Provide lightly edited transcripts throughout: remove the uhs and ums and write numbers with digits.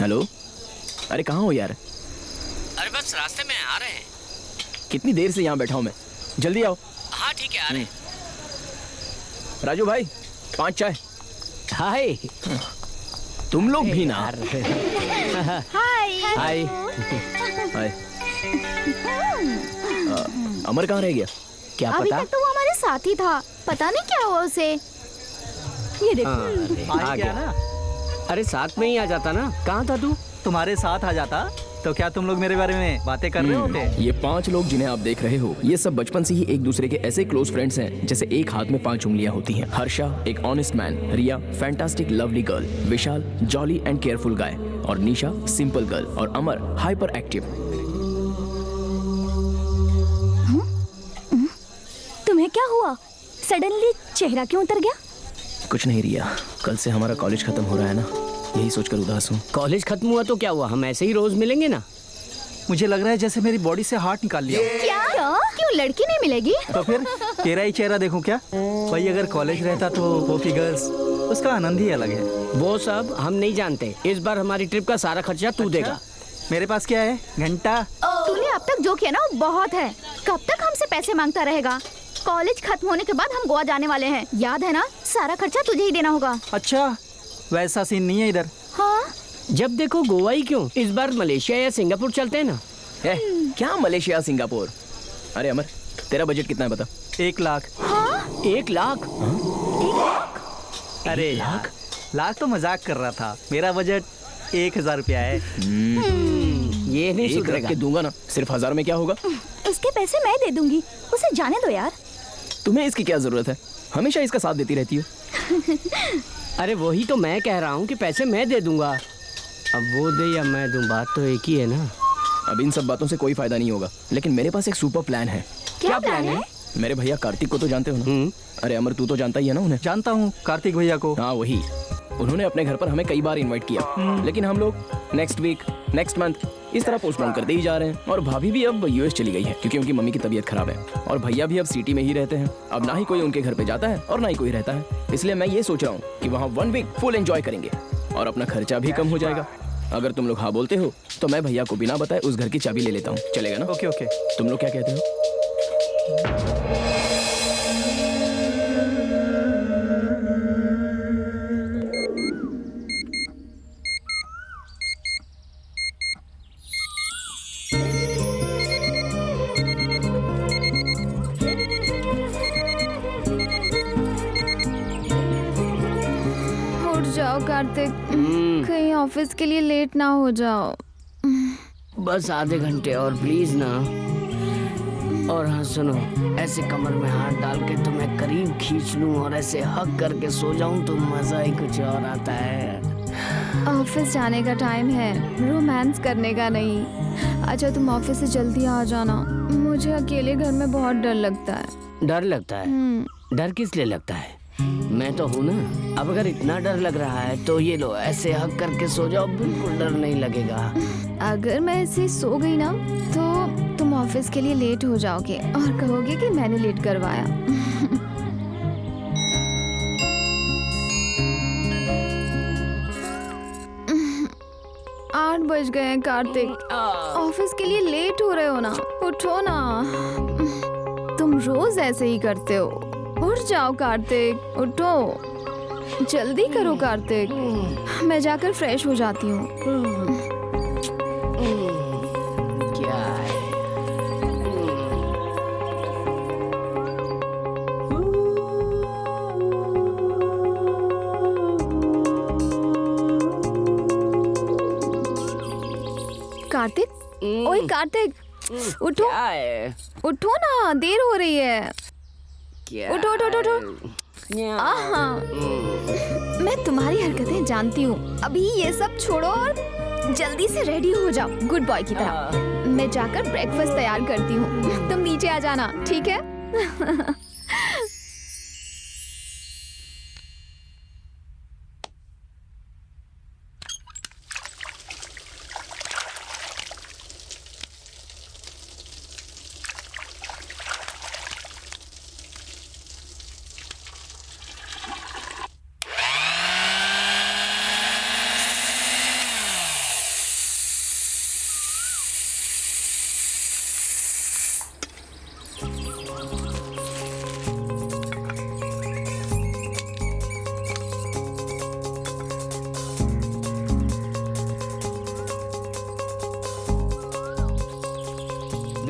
Hello, अरे कहाँ हो यार? अरे बस रास्ते में आ रहे हैं। कितनी देर से यहाँ बैठा हूँ मैं, जल्दी आओ। हाँ ठीक है, आ रहे हैं। राजू भाई 5 चाय। हाय। तुम लोग भी ना। हाय हाय। हाय। अमर कहाँ रह गया? क्या अभी पता? तक तो वो हमारे साथ ही था, पता नहीं क्या हुआ उसे। ये देखो। आ गया ना। अरे साथ में ही आ जाता ना। कहाँ था तू? तुम्हारे साथ आ जाता तो क्या तुम लोग मेरे बारे में बातें कर रहे होते? ये 5 लोग जिन्हें आप देख रहे हो, ये सब बचपन से ही एक दूसरे के ऐसे क्लोज फ्रेंड्स हैं जैसे एक हाथ में 5 उंगलियां होती हैं। हर्षा एक honest man, Riya fantastic lovely girl, Vishal jolly and careful guy, और निशा सिंपल गर्ल, और अमर हाइपर एक्टिव। तुम्हें क्या हुआ? सडनली चेहरा क्यों उतर गया? कुछ नहीं रिया, कल से हमारा कॉलेज खत्म हो रहा है ना, यही सोचकर उदास हूँ। कॉलेज खत्म हुआ तो क्या हुआ, हम ऐसे ही रोज मिलेंगे ना। मुझे लग रहा है जैसे मेरी बॉडी से हार्ट निकाल लिया। क्या? क्यों लड़की नहीं मिलेगी? तो फिर तेरा ही चेहरा देखूं क्या? भाई अगर कॉलेज रहता तो वो फिगर्स, उसका आनंद ही अलग है। वो सब हम नहीं जानते। इस बार हमारी ट्रिप का सारा खर्चा तू देगा। मेरे पास क्या है? घंटा। तूने अब तक जो किया ना वो बहुत है। कब तक हमसे पैसे मांगता रहेगा? कॉलेज खत्म होने के बाद हम गोवा जाने वाले हैं, याद है ना? सारा खर्चा तुझे ही देना होगा। अच्छा, वैसा सीन नहीं है इधर। हाँ? जब देखो गोवा ही क्यों, इस बार मलेशिया या सिंगापुर चलते हैं ना। क्या मलेशिया सिंगापुर? अरे अमर, तेरा बजट कितना है बता? 1 लाख। हाँ? 1 लाख? अरे लाख तो मजाक कर रहा था। मेरा बजट 1000 रुपया है। ये नहीं 1 रख सुधरेगा। के दूंगा ना, सिर्फ 1000 में क्या होगा? उसके पैसे मैं दे दूंगी, उसे जाने दो यार। तुम्हें इसकी क्या जरूरत है? हमेशा इसका साथ देती रहती हो। अरे वही तो मैं कह रहा हूँ कि पैसे मैं दे दूंगा। अब वो दे या मैं दूं, बात तो एक ही है ना। अब इन सब बातों से कोई फायदा नहीं होगा, लेकिन मेरे पास एक सुपर प्लान है। क्या प्लान है? मेरे भैया कार्तिक को तो जानते हो ना? अरे अमर, तू तो जानता ही है ना उन्हें? जानता हूँ कार्तिक भैया को। हाँ वही। उन्होंने अपने घर पर हमें कई बार इनवाइट किया, लेकिन हम लोग नेक्स्ट वीक, नेक्स्ट मंथ इस तरह पोस्टपोन करते ही जा रहे हैं। और भाभी भी अब यूएस चली गई है क्योंकि उनकी मम्मी की तबीयत खराब है, और भैया भी अब सिटी में ही रहते हैं। अब ना ही कोई उनके घर पे जाता है और ना ही कोई रहता है, इसलिए मैं ये सोच रहा हूँ कि वहाँ 1 वीक फुल एंजॉय करेंगे और अपना खर्चा भी कम हो जाएगा। अगर तुम लोग हाँ बोलते हो तो मैं भैया को बिना बताए उस घर की चाबी ले लेता हूँ, चलेगा ना? Okay okay. तुम लोग क्या कहते हो? उठ जाओ कार्तिक, कहीं ऑफिस के लिए लेट ना हो जाओ। बस आधे घंटे और प्लीज ना। और हाँ सुनो, ऐसे कमर में हाथ डाल के तुम्हें करीब खींच लूं और ऐसे हक करके सो जाऊं तो मजा ही कुछ और आता है। ऑफिस जाने का टाइम है, रोमांस करने का नहीं। अच्छा तुम ऑफिस से जल्दी आ जाना, मुझे अकेले घर में बहुत डर लगता है। डर लगता है? डर किस लिए लगता है? मैं तो हूँ ना। अब अगर इतना डर लग रहा है तो ये लो, ऐसे हक करके सो जाओ, बिल्कुल डर नहीं लगेगा। अगर मैं ऐसे सो गई ना तो तुम ऑफिस के लिए लेट हो जाओगे और कहोगे कि मैंने लेट करवाया। 8 बज गए हैं कार्तिक, ऑफिस के लिए लेट हो रहे हो ना, उठो ना। तुम रोज ऐसे ही करते हो। उठ जाओ कार्तिक, उठो, जल्दी करो कार्तिक। मैं जाकर फ्रेश हो जाती हूँ। क्या है? कार्तिक, ओए कार्तिक, उठो, क्या है? उठो ना, देर हो रही है। क्या उठो उठो उठो उठो। आहा, मैं तुम्हारी हरकतें जानती हूँ। अभी ये सब छोड़ो और जल्दी से रेडी हो जाओ गुड बॉय की तरह। मैं जाकर ब्रेकफास्ट तैयार करती हूँ, तुम नीचे आ जाना, ठीक है?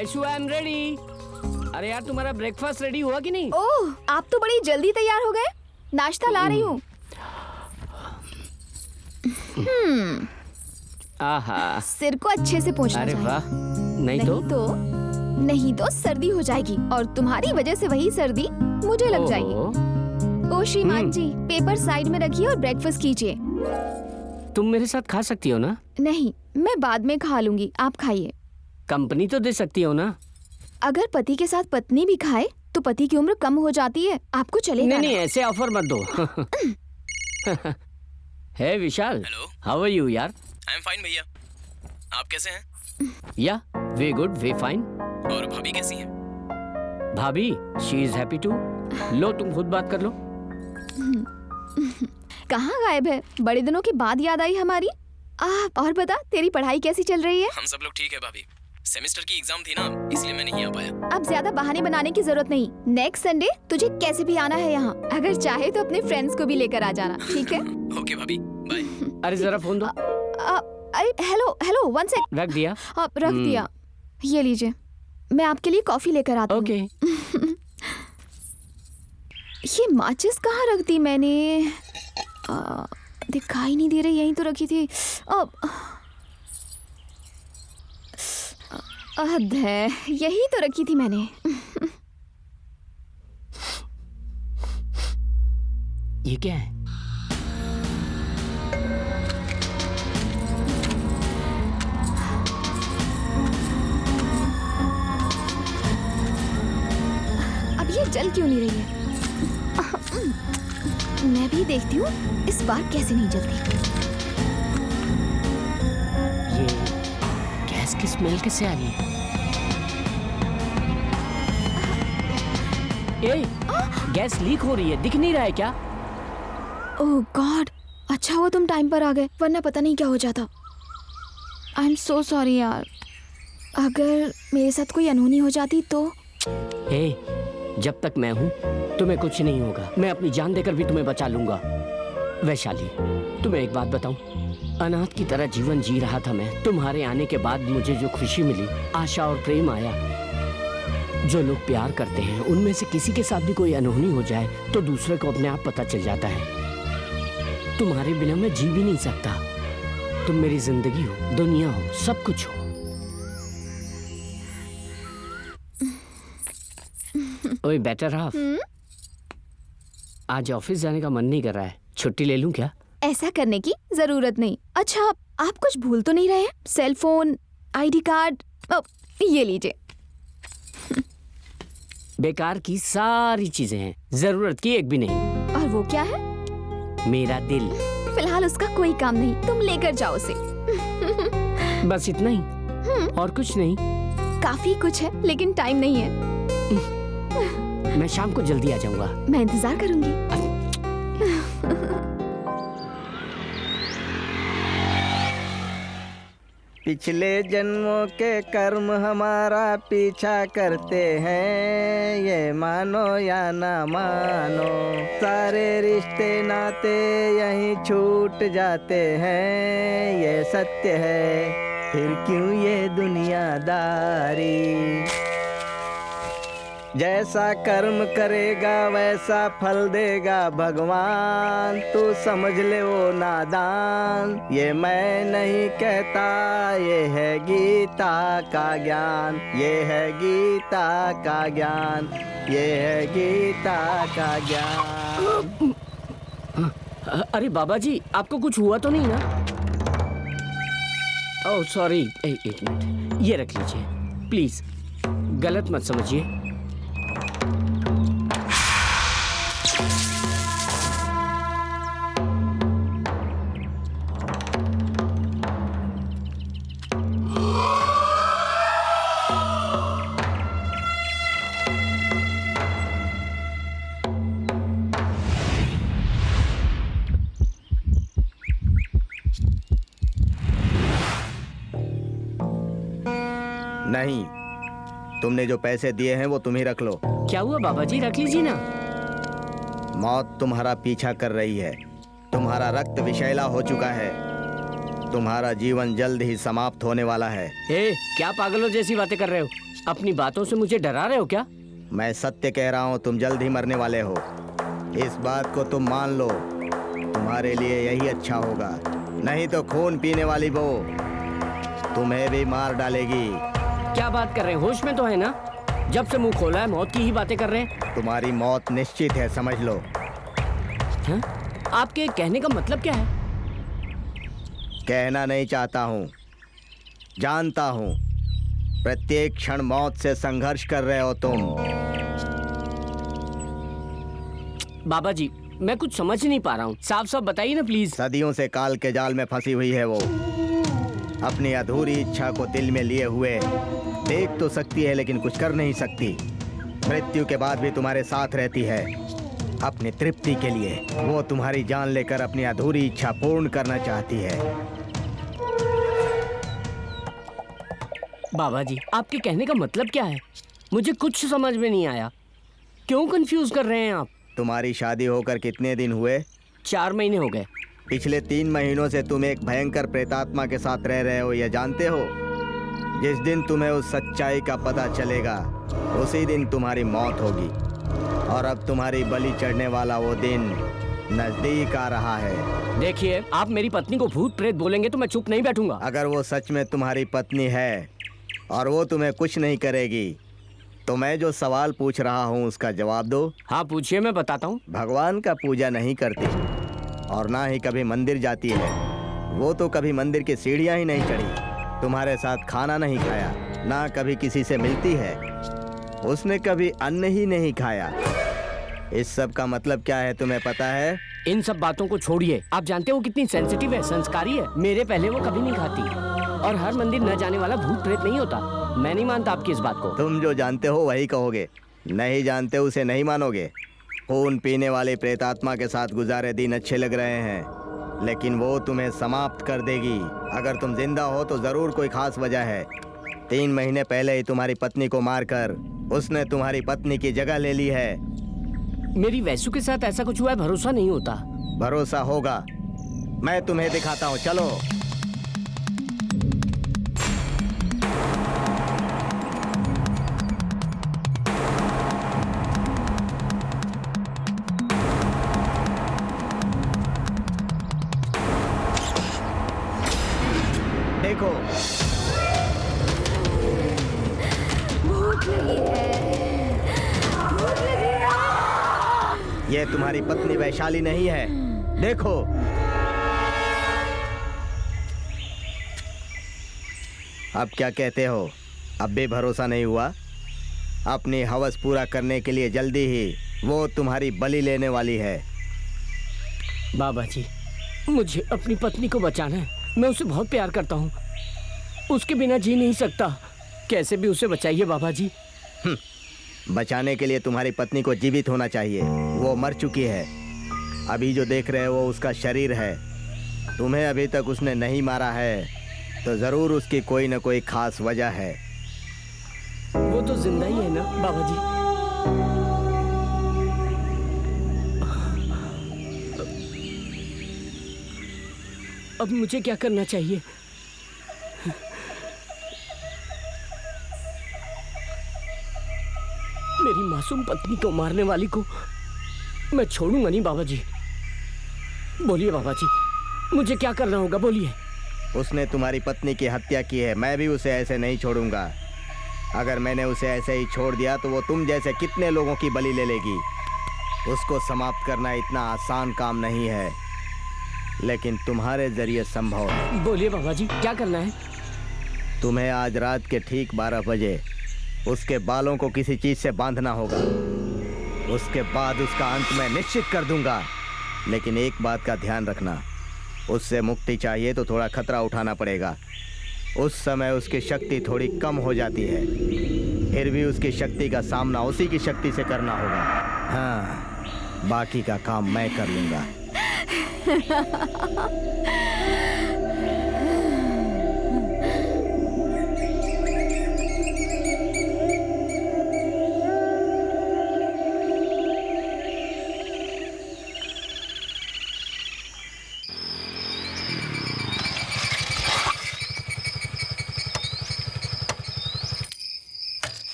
Vaishu I am ready. अरे यार तुम्हारा ब्रेकफास्ट रेडी हुआ कि नहीं? ओह, आप तो बड़ी जल्दी तैयार हो गए। नाश्ता ला रही हूँ। आहा, सिर को अच्छे से पोंछना अरे चाहिए। वाह। नहीं नहीं तो सर्दी हो जाएगी और तुम्हारी वजह से वही सर्दी मुझे लग जाएगी। ओहो, ओ श्रीमान जी, पेपर साइड में रखिए और ब्रेकफास्ट कीजिए। तुम मेरे साथ खा सकती हो ना? नहीं, मैं बाद में खा लूंगी, आप खाइए। कंपनी तो दे सकती हो ना? अगर पति के साथ पत्नी भी खाए तो पति की उम्र कम हो जाती है, आपको चलेगा नहीं ना? ऐसे ऑफर मत दो। हे विशाल, हेलो। हाउ आर यू यार? आई एम फाइन भैया, आप कैसे हैं? या वे गुड, वे फाइन। और भाभी कैसी हैं? भाभी, शी इज हैप्पी टू। लो तुम खुद बात कर लो। कहाँ गायब है? बड़े दिनों के बाद याद आई हमारी। और बता, तेरी पढ़ाई कैसी चल रही है? हम सब लोग ठीक है भाभी। सेमेस्टर की एग्जाम थी ना, इसलिए मैं नहीं आ पाया। अब ज्यादा बहाने बनाने की जरूरत नहीं। नेक्स्ट संडे तुझे कैसे भी आना है यहाँ। अगर चाहे तो अपने फ्रेंड्स को भी लेकर आ जाना, ठीक है? ओके भाभी, बाय। अरे जरा फोन दो। अरे हेलो हेलो, वन सेकंड। रख दिया? रख दिया। ये लीजिए, मैं आपके लिए कॉफी लेकर आती हूँ। ओके। ये माचिस कहाँ रख दी मैंने? दिखाई नहीं दे रही, यहीं तो रखी थी। हद है, यही तो रखी थी मैंने। ये क्या है? अब ये जल क्यों नहीं रही है? मैं भी देखती हूँ इस बार कैसे नहीं जलती। ये गैस की स्मेल कैसे आ रही है? ए, गैस लीक हो रही है, दिख नहीं रहा है क्या? ओह गॉड, अच्छा हुआ तुम टाइम पर आ गए, वरना पता नहीं क्या हो जाता। आई एम सो सॉरी यार। अगर मेरे साथ कोई अनहोनी हो जाती तो? ए, जब तक मैं हूँ तुम्हें कुछ नहीं होगा। मैं अपनी जान देकर भी तुम्हें बचा लूंगा। वैशाली, तुम्हें एक बात बताऊं, अनाथ की तरह जीवन जी रहा था मैं। तुम्हारे आने के बाद मुझे जो खुशी मिली, आशा और प्रेम आया। जो लोग प्यार करते हैं उनमें से किसी के साथ भी कोई अनहोनी हो जाए तो दूसरे को अपने आप पता चल जाता है। तुम्हारे बिना मैं जी भी नहीं सकता। तुम मेरी जिंदगी हो, दुनिया हो, सब कुछ हो। ओए बेटर हाफ, आज ऑफिस जाने का मन नहीं कर रहा है, छुट्टी ले लूं क्या? ऐसा करने की जरूरत नहीं। अच्छा, आप कुछ भूल तो नहीं रहे? सेल फोन, आईडी कार्ड, ये लीजिए। बेकार की सारी चीजें हैं, जरूरत की एक भी नहीं। और वो क्या है? मेरा दिल। फिलहाल उसका कोई काम नहीं, तुम लेकर जाओ उसे। बस इतना ही, और कुछ नहीं। काफी कुछ है, लेकिन टाइम नहीं है। मैं शाम को जल्दी आ जाऊंगा। मैं इंतजार करूंगी। पिछले जन्मों के कर्म हमारा पीछा करते हैं, ये मानो या ना मानो। सारे रिश्ते नाते यहीं छूट जाते हैं, ये सत्य है, फिर क्यों ये दुनियादारी। जैसा कर्म करेगा वैसा फल देगा भगवान, तू समझ ले वो नादान। ये मैं नहीं कहता, ये है गीता का ज्ञान, ये है गीता का ज्ञान, ये है गीता का ज्ञान। अरे बाबा जी, आपको कुछ हुआ तो नहीं ना? ओह सॉरी, एक मिनट, ये रख लीजिए प्लीज, गलत मत समझिए। नहीं, तुमने जो पैसे दिए हैं वो तुम ही रख लो। क्या हुआ बाबा जी, रख लीजिए ना। मौत तुम्हारा पीछा कर रही है, तुम्हारा रक्त विषैला हो चुका है। तुम्हारा जीवन जल्द ही समाप्त होने वाला है। ए, क्या पागलों जैसी बातें कर रहे हो? अपनी बातों से मुझे डरा रहे हो क्या? मैं सत्य कह रहा हूँ, तुम जल्द ही मरने वाले हो। इस बात को तुम मान लो, तुम्हारे लिए यही अच्छा होगा। नहीं तो खून पीने वाली वो तुम्हें भी मार डालेगी। क्या बात कर रहे हैं? होश में तो है ना? जब से मुंह खोला है मौत की ही बातें कर रहे हैं। तुम्हारी मौत निश्चित है, समझ लो। हाँ? आपके कहने का मतलब क्या है? कहना नहीं चाहता हूँ, जानता हूँ। प्रत्येक क्षण मौत से संघर्ष कर रहे हो तुम। बाबा जी, मैं कुछ समझ नहीं पा रहा हूँ, साफ साफ बताइए ना प्लीज। सदियों से काल के जाल में फंसी हुई है वो। अपनी अधूरी इच्छा को दिल में लिए हुए देख तो सकती है लेकिन कुछ कर नहीं सकती। मृत्यु के बाद भी तुम्हारे साथ रहती है अपनी तृप्ति के लिए। वो तुम्हारी जान लेकर अपनी अधूरी इच्छा पूर्ण करना चाहती है। बाबा जी, आपके कहने का मतलब क्या है? मुझे कुछ समझ में नहीं आया। क्यों कंफ्यूज कर रहे हैं आप? तुम्हारी शादी होकर कितने दिन हुए? 4 महीने हो गए। पिछले 3 महीनों से तुम एक भयंकर प्रेतात्मा के साथ रह रहे हो, यह जानते हो? जिस दिन तुम्हें उस सच्चाई का पता चलेगा उसी दिन तुम्हारी मौत होगी। और अब तुम्हारी बलि चढ़ने वाला वो दिन नजदीक आ रहा है। देखिए, आप मेरी पत्नी को भूत प्रेत बोलेंगे तो मैं चुप नहीं बैठूंगा। अगर वो सच में तुम्हारी पत्नी है और वो तुम्हें कुछ नहीं करेगी तो मैं जो सवाल पूछ रहा हूँ उसका जवाब दो। हाँ पूछिए, मैं बताता हूँ। भगवान का पूजा नहीं करती और ना ही कभी मंदिर जाती है। वो तो कभी मंदिर की सीढ़ियाँ ही नहीं चढ़ी, तुम्हारे साथ खाना नहीं खाया, ना कभी किसी से मिलती है, उसने कभी अन्न ही नहीं खाया। इस सब का मतलब क्या है तुम्हें पता है? इन सब बातों को छोड़िए। आप जानते हो कितनी सेंसिटिव है, संस्कारी है। मेरे पहले वो कभी नहीं खाती और हर मंदिर न जाने वाला भूत प्रेत नहीं होता। मैं नहीं मानता आपकी इस बात को। तुम जो जानते हो वही कहोगे, नहीं जानते उसे नहीं मानोगे। खून पीने वाले प्रेतात्मा के साथ गुजारे दिन अच्छे लग रहे हैं लेकिन वो तुम्हें समाप्त कर देगी। अगर तुम जिंदा हो तो जरूर कोई खास वजह है। 3 महीने पहले ही तुम्हारी पत्नी को मारकर उसने तुम्हारी पत्नी की जगह ले ली है। मेरी वैसु के साथ ऐसा कुछ हुआ है, भरोसा नहीं होता। भरोसा होगा, मैं तुम्हें दिखाता हूँ, चलो। देखो, भूख लगी है, भूख लगी है। ये तुम्हारी पत्नी वैशाली नहीं है, देखो। अब क्या कहते हो? अब भी भरोसा नहीं हुआ? अपनी हवस पूरा करने के लिए जल्दी ही वो तुम्हारी बलि लेने वाली है। बाबा जी, मुझे अपनी पत्नी को बचाना है। मैं उसे बहुत प्यार करता हूँ, उसके बिना जी नहीं सकता। कैसे भी उसे बचाइए बाबा जी। बचाने के लिए तुम्हारी पत्नी को जीवित होना चाहिए। वो मर चुकी है। अभी जो देख रहे हो वो उसका शरीर है। तुम्हें अभी तक उसने नहीं मारा है तो जरूर उसकी कोई न कोई खास वजह है। वो तो जिंदा ही है ना बाबा जी? अब मुझे क्या करना चाहिए? मेरी मासूम पत्नी को मारने वाली को मैं छोड़ूंगा नहीं बाबा जी। बोलिए बाबा जी, मुझे क्या करना होगा, बोलिए। उसने तुम्हारी पत्नी की हत्या की है, मैं भी उसे ऐसे नहीं छोड़ूंगा। अगर मैंने उसे ऐसे ही छोड़ दिया तो वो तुम जैसे कितने लोगों की बलि ले लेगी। उसको समाप्त करना इतना आसान काम नहीं है, लेकिन तुम्हारे जरिए संभव है। बोलिए बाबा जी, क्या करना है? तुम्हें आज रात के ठीक 12 बजे उसके बालों को किसी चीज से बांधना होगा। उसके बाद उसका अंत मैं निश्चित कर दूंगा। लेकिन एक बात का ध्यान रखना, उससे मुक्ति चाहिए तो थोड़ा खतरा उठाना पड़ेगा। उस समय उसकी शक्ति थोड़ी कम हो जाती है, फिर भी उसकी शक्ति का सामना उसी की शक्ति से करना होगा। हाँ, बाकी का काम मैं कर लूंगा।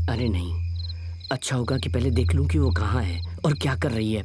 अरे नहीं, अच्छा होगा कि पहले देख लूं कि वो कहाँ है और क्या कर रही है।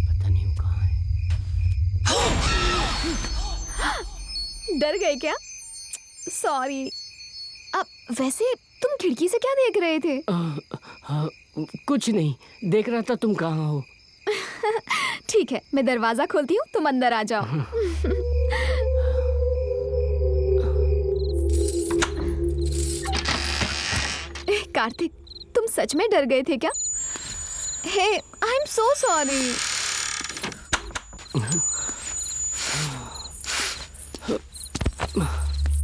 पता नहीं वो कहाँ है। डर गए क्या? सॉरी। अब वैसे तुम खिड़की से क्या देख रहे थे? कुछ नहीं, देख रहा था तुम कहाँ हो। ठीक है, मैं दरवाजा खोलती हूँ, तुम अंदर आ जाओ। कार्तिक, तुम सच में डर गए थे क्या? हे, आई एम सो सॉरी।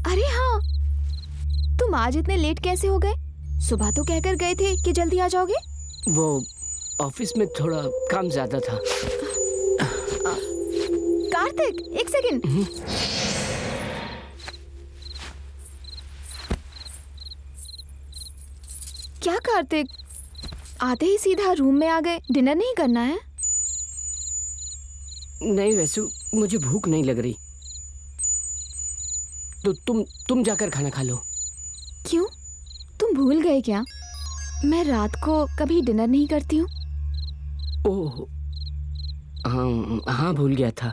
अरे हाँ, तुम आज इतने लेट कैसे हो गए? सुबह तो कहकर गए थे कि जल्दी आ जाओगे। वो ऑफिस में थोड़ा काम ज्यादा था। कार्तिक, एक सेकंड। क्या कार्तिक, आते ही सीधा रूम में आ गए? डिनर नहीं करना है? नहीं वैसे मुझे भूख नहीं लग रही, तो तुम जाकर खाना खा लो। क्यों, तुम भूल गए क्या? मैं रात को कभी डिनर नहीं करती हूँ। ओह हाँ हाँ, भूल गया था।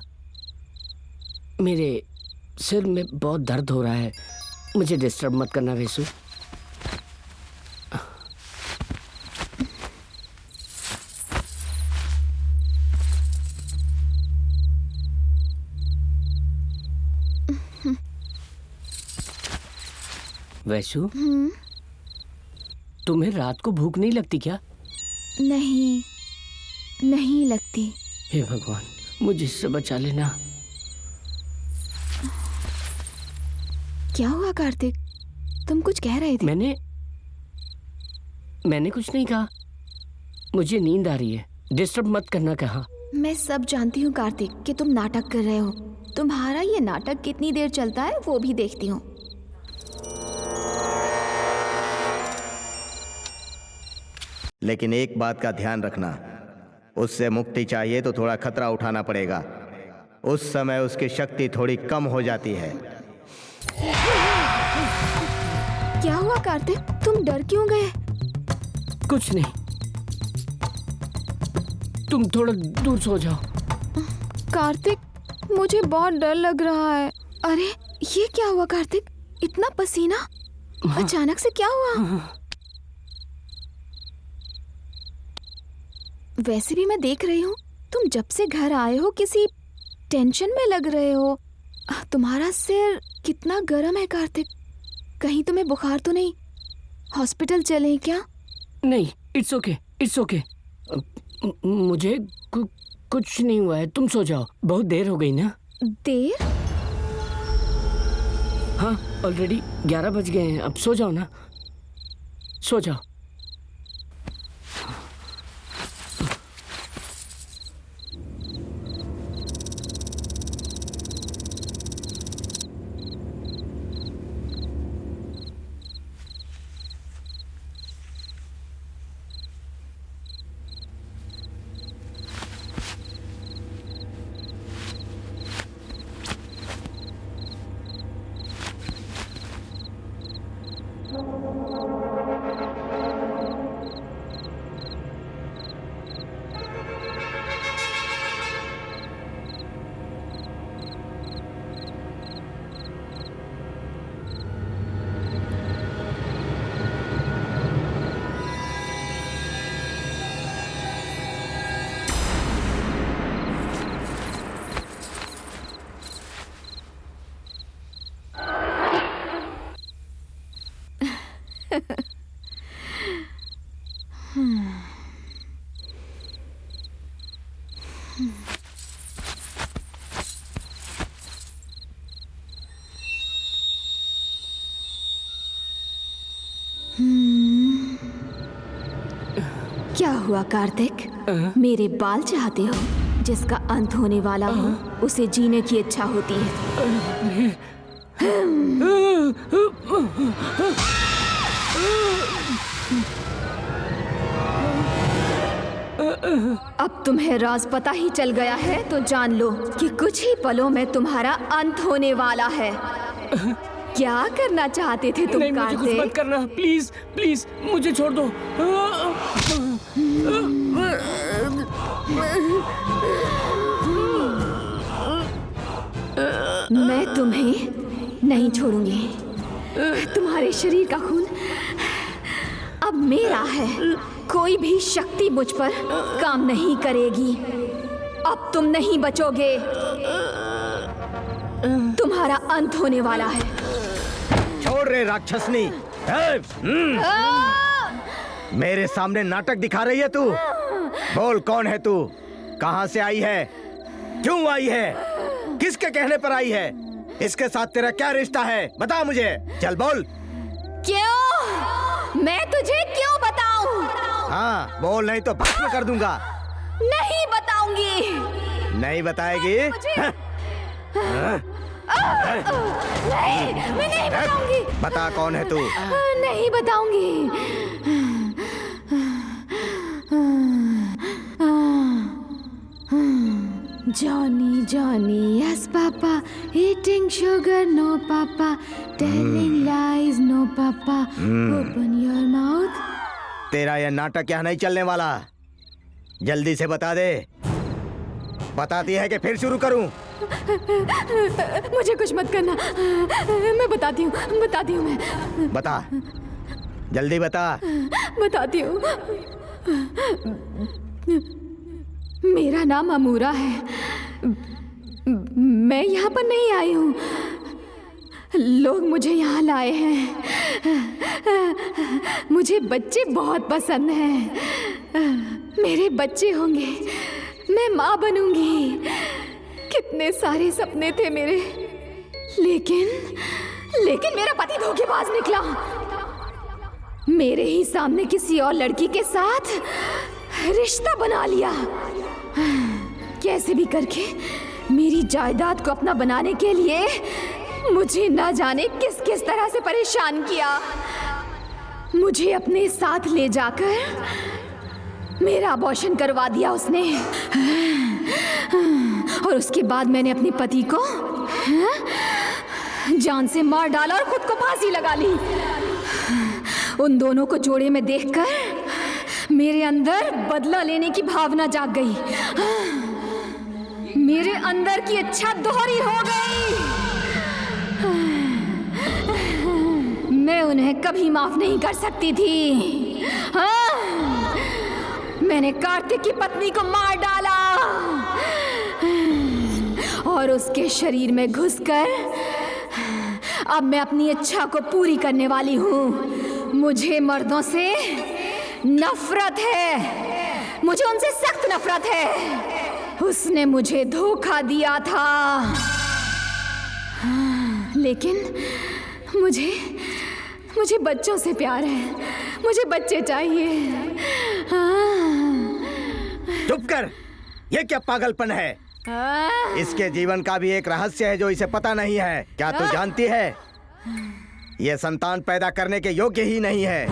मेरे सिर में बहुत दर्द हो रहा है, मुझे डिस्टर्ब मत करना वैसु। वैसु, तुम्हें रात को भूख नहीं लगती क्या? नहीं, नहीं लगती। हे भगवान, मुझे इससे बचा लेना। क्या हुआ कार्तिक, तुम कुछ कह रहे थे? मैंने कुछ नहीं कहा, मुझे नींद आ रही है, डिस्टर्ब मत करना कहा। मैं सब जानती हूँ कार्तिक कि तुम नाटक कर रहे हो। तुम्हारा ये नाटक कितनी देर चलता है वो भी देखती हूँ। लेकिन एक बात का ध्यान रखना, उससे मुक्ति चाहिए तो थोड़ा खतरा उठाना पड़ेगा। उस समय उसकी शक्ति थोड़ी कम हो जाती है। क्या हुआ कार्तिक, तुम डर क्यों गए? कुछ नहीं, तुम थोड़ा दूर सो जाओ। कार्तिक, मुझे बहुत डर लग रहा है। अरे ये क्या हुआ कार्तिक, इतना पसीना अचानक से क्या हुआ? वैसे भी मैं देख रही हूँ तुम जब से घर आए हो किसी टेंशन में लग रहे हो। तुम्हारा सिर कितना गर्म है कार्तिक, कहीं तुम्हें बुखार तो नहीं? हॉस्पिटल चलें क्या? नहीं, इट्स ओके, इट्स ओके। मुझे कुछ नहीं हुआ है, तुम सो जाओ, बहुत देर हो गई ना। देर? हाँ, ऑलरेडी 11 बज गए हैं, अब सो जाओ ना, सो जाओ। क्या हुआ कार्तिक? मेरे बाल चाहते हो? जिसका अंत होने वाला हो उसे जीने की इच्छा होती है। अब तुम्हें राज पता ही चल गया है तो जान लो कि कुछ ही पलों में तुम्हारा अंत होने वाला है। क्या करना चाहते थे तुम नहीं, मुझे कुछ कार्तिक? मत करना, प्लीज प्लीज मुझे छोड़ दो। मैं तुम्हें नहीं छोड़ूंगी। तुम्हारे शरीर का खून अब मेरा है। कोई भी शक्ति मुझ पर काम नहीं करेगी। अब तुम नहीं बचोगे। तुम्हारा अंत होने वाला है। छोड़ रे राक्षसनी। मेरे सामने नाटक दिखा रही है तू। बोल कौन है तू? कहां से आई है? क्यों आई है? किसके कहने पर आई है? इसके साथ तेरा क्या रिश्ता है? बता मुझे, चल बोल। क्यों? मैं तुझे क्यों बताऊं? हाँ बोल, नहीं तो भस्म कर दूंगा। नहीं बताऊंगी। नहीं बताएगी? मुझे- नहीं, मैं नहीं बताऊंगी। बता कौन है तू? नहीं बताऊंगी। Johnny, Johnny, yes papa, eating sugar, no papa, telling lies, no papa, open your mouth. तेरा यह नाटक यहाँ नहीं चलने वाला। जल्दी से बता दे। बताती है कि फिर शुरू करूं? मुझे कुछ मत करना। मैं बताती हूँ मैं। बता, जल्दी बता। बताती हूँ। मेरा नाम अमूरा है। मैं यहाँ पर नहीं आई हूँ। लोग मुझे यहाँ लाए हैं। मुझे बच्चे बहुत पसंद हैं। मेरे बच्चे होंगे, मैं माँ बनूंगी। कितने सारे सपने थे मेरे, लेकिन मेरा पति धोखेबाज निकला। मेरे ही सामने किसी और लड़की के साथ रिश्ता बना लिया। कैसे भी करके मेरी जायदाद को अपना बनाने के लिए मुझे न जाने किस किस तरह से परेशान किया। मुझे अपने साथ ले जाकर मेरा अबॉर्शन करवा दिया उसने। और उसके बाद मैंने अपने पति को जान से मार डाला और खुद को फांसी लगा ली। उन दोनों को जोड़े में देखकर मेरे अंदर बदला लेने की भावना जाग गई। मेरे अंदर की इच्छा दोहरी हो गई। मैं उन्हें कभी माफ नहीं कर सकती थी। हाँ, मैंने कार्तिक की पत्नी को मार डाला और उसके शरीर में घुसकर अब मैं अपनी इच्छा को पूरी करने वाली हूँ। मुझे मर्दों से नफरत है। मुझे उनसे सख्त नफरत है। उसने मुझे धोखा दिया था, लेकिन मुझे बच्चों से प्यार है। मुझे बच्चे चाहिए। चुप कर। ये क्या पागलपन है? इसके जीवन का भी एक रहस्य है जो इसे पता नहीं है। क्या तू जानती है? ये संतान पैदा करने के योग्य ही नहीं है।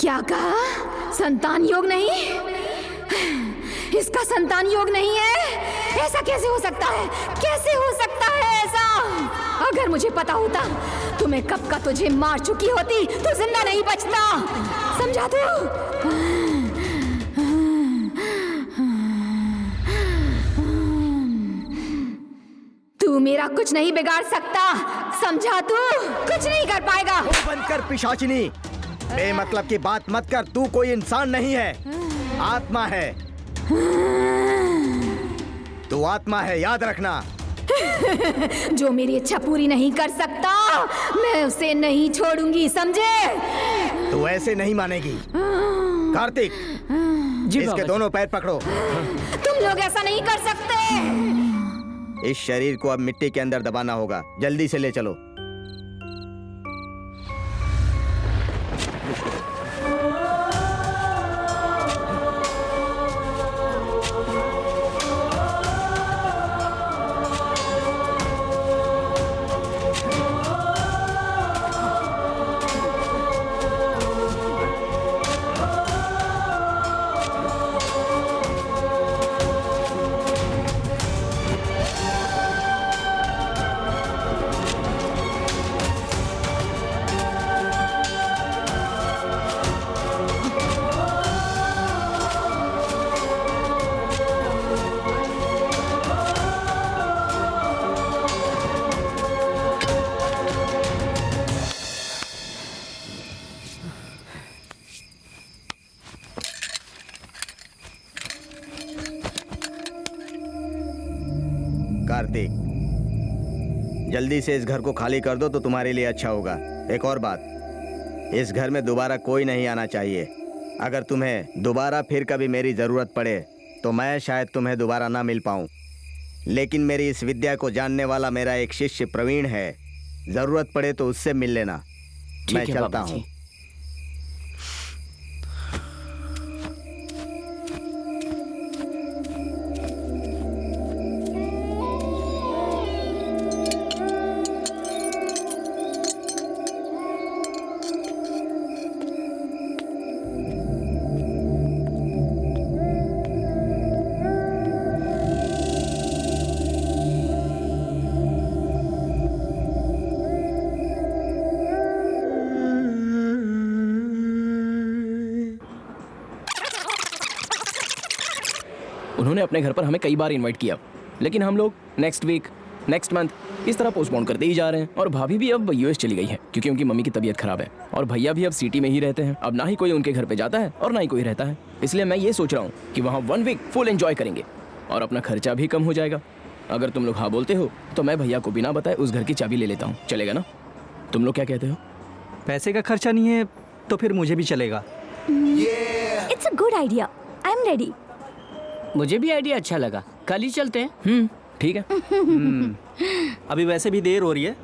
क्या कहा? संतान योग नहीं? इसका संतान योग नहीं है? ऐसा कैसे हो सकता है? कैसे हो सकता है ऐसा? अगर मुझे पता होता तो मैं कब का तुझे मार चुकी होती। तू जिंदा नहीं बचता, समझा तू? तू मेरा कुछ नहीं बिगाड़ सकता, समझा तू? कुछ नहीं कर पाएगा। बंद कर पिशाचिनी। बेमतलब की बात मत कर। तू कोई इंसान नहीं है, आत्मा है। तू आत्मा है, याद रखना। जो मेरी इच्छा पूरी नहीं कर सकता मैं उसे नहीं छोड़ूंगी, समझे? तू ऐसे नहीं मानेगी। कार्तिक, जी इसके बाबा दोनों पैर पकड़ो। तुम लोग ऐसा नहीं कर सकते। इस शरीर को अब मिट्टी के अंदर दबाना होगा। जल्दी से ले चलो। कार्तिक, जल्दी से इस घर को खाली कर दो तो तुम्हारे लिए अच्छा होगा। एक और बात, इस घर में दोबारा कोई नहीं आना चाहिए। अगर तुम्हें दोबारा फिर कभी मेरी ज़रूरत पड़े तो मैं शायद तुम्हें दोबारा ना मिल पाऊँ, लेकिन मेरी इस विद्या को जानने वाला मेरा एक शिष्य प्रवीण है। ज़रूरत पड़े तो उससे मिल लेना। मैं है चलता बाबा जी। हूँ। उन्होंने अपने घर पर हमें कई बार इनवाइट किया, लेकिन हम लोग नेक्स्ट वीक, नेक्स्ट मंथ इस तरह पोस्टपोन करते ही जा रहे हैं। और भाभी भी अब यूएस चली गई है क्योंकि उनकी मम्मी की तबीयत खराब है। और भैया भी अब सिटी में ही रहते हैं। अब ना ही कोई उनके घर पे जाता है और ना ही कोई रहता है। इसलिए मैं ये सोच रहा हूँ कि वहाँ 1 वीक फुल एंजॉय करेंगे और अपना खर्चा भी कम हो जाएगा। अगर तुम लोग हाँ बोलते हो तो मैं भैया को बिना बताए उस घर की चाबी ले लेता हूँ। चलेगा ना? तुम लोग क्या कहते हो? पैसे का खर्चा नहीं है तो फिर मुझे भी चलेगा। It's a good idea. I am ready. मुझे भी आइडिया अच्छा लगा, कल ही चलते हैं। ठीक है। अभी वैसे भी देर हो रही है,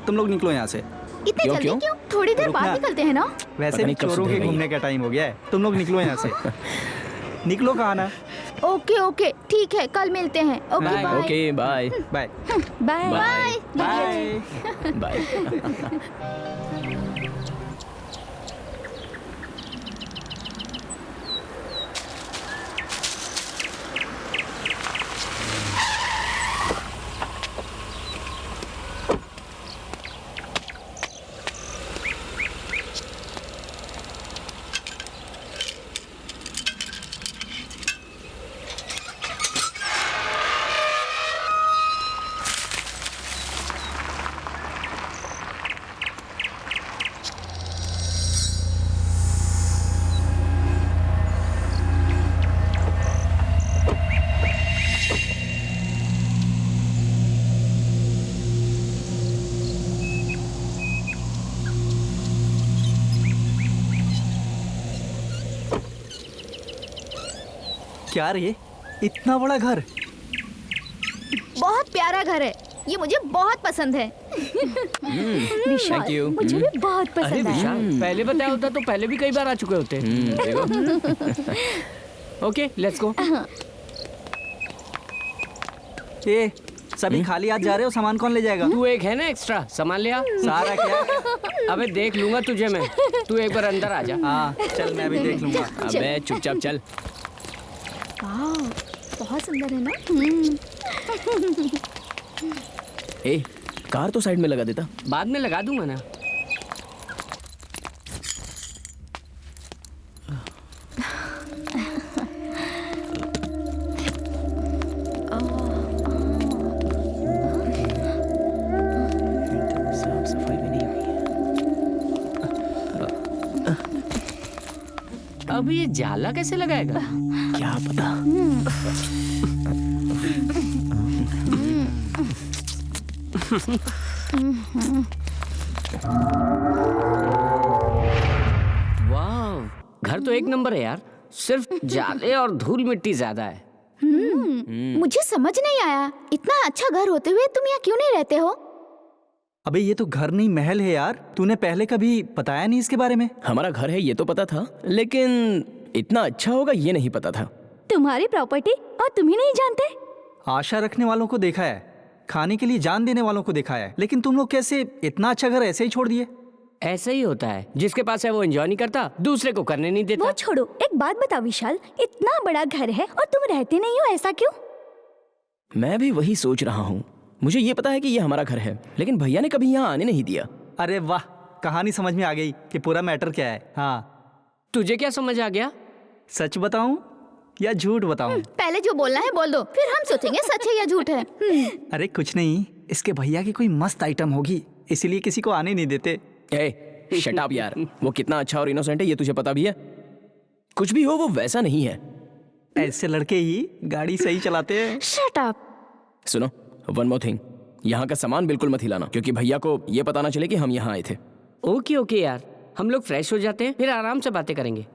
तुम लोग निकलो यहाँ से। इतने क्यों, जल्दी क्यों? क्यों? थोड़ी देर बाद रुकना। निकलते हैं ना। वैसे पता भी नहीं कब चोरों के सुधरेगा घूमने का टाइम हो गया है। तुम लोग निकलो यहाँ से। निकलो कहाँ ना। ओके ओके ठीक है, कल मिलते हैं। Okay Bye. Bye. Okay bye bye bye Bye. Bye. Bye. Bye. क्या रे, इतना बड़ा घर? बहुत प्यारा घर है, ये मुझे बहुत पसंद है। विशाल, thank you. मुझे भी बहुत अरे पसंद है। विशाल, पहले बताया होता तो पहले भी कई बार आ चुके होते। देखो। Okay let's go. ए, सभी खाली हाथ जा रहे हो, सामान कौन ले जाएगा? तू एक है ना एक्स्ट्रा, सामान ले आ। सारा क्या? अबे देख लूंगा तुझे मैं, तू एक बार अंदर आ जा। हाँ चल, मैं भी देख लूंगा। अबे चुपचाप चल। वाह, बहुत सुंदर है ना। ए, कार तो साइड में लगा देता। बाद में लगा दूंगा ना। साफ सफाई भी नहीं हुई है। अब ये जाला कैसे लगाएगा? क्या पता। वाह, घर तो एक नंबर है यार, सिर्फ जाले और धूल मिट्टी ज्यादा है। मुझे समझ नहीं आया, इतना अच्छा घर होते हुए तुम यहाँ क्यों नहीं रहते हो? अबे ये तो घर नहीं महल है यार, तूने पहले कभी बताया नहीं इसके बारे में। हमारा घर है ये तो पता था, लेकिन इतना अच्छा होगा ये नहीं पता था। तुम्हारी प्रॉपर्टी और तुम ही नहीं जानते? आशा रखने वालों को देखा है, खाने के लिए जान देने वालों को देखा है, लेकिन तुम लोग कैसे इतना अच्छा घर ऐसे ही छोड़ दिए? ऐसा ही होता है, जिसके पास है वो एंजॉय नहीं करता, दूसरे को करने नहीं देता। वो छोड़ो, एक बात बताओ विशाल, इतना बड़ा घर है और तुम रहते नहीं हो, ऐसा क्यों? मैं भी वही सोच रहा हूँ। मुझे ये पता है कि ये हमारा घर है, लेकिन भैया ने कभी यहाँ आने नहीं दिया। अरे वाह, कहानी समझ में आ गई कि पूरा मैटर क्या है। हाँ, तुझे क्या समझ आ गया? सच बताऊं या झूठ बताऊं? पहले जो बोलना है बोल दो, फिर हम सोचेंगे सच है या झूठ है। अरे कुछ नहीं, इसके भैया की कोई मस्त आइटम होगी, इसीलिए किसी को आने नहीं देते। ए, शट अप यार। वो कितना अच्छा और इनोसेंट है ये तुझे पता भी है? कुछ भी हो वो वैसा नहीं है। ऐसे लड़के ही गाड़ी सही चलाते हैं। Shut up. सुनो, वन मोर थिंग, यहाँ का सामान बिल्कुल मत हिलाना, क्योंकि भैया को ये पता ना चले कि हम यहाँ आए थे। ओके ओके यार, हम लोग फ्रेश हो जाते हैं, फिर आराम से बातें करेंगे।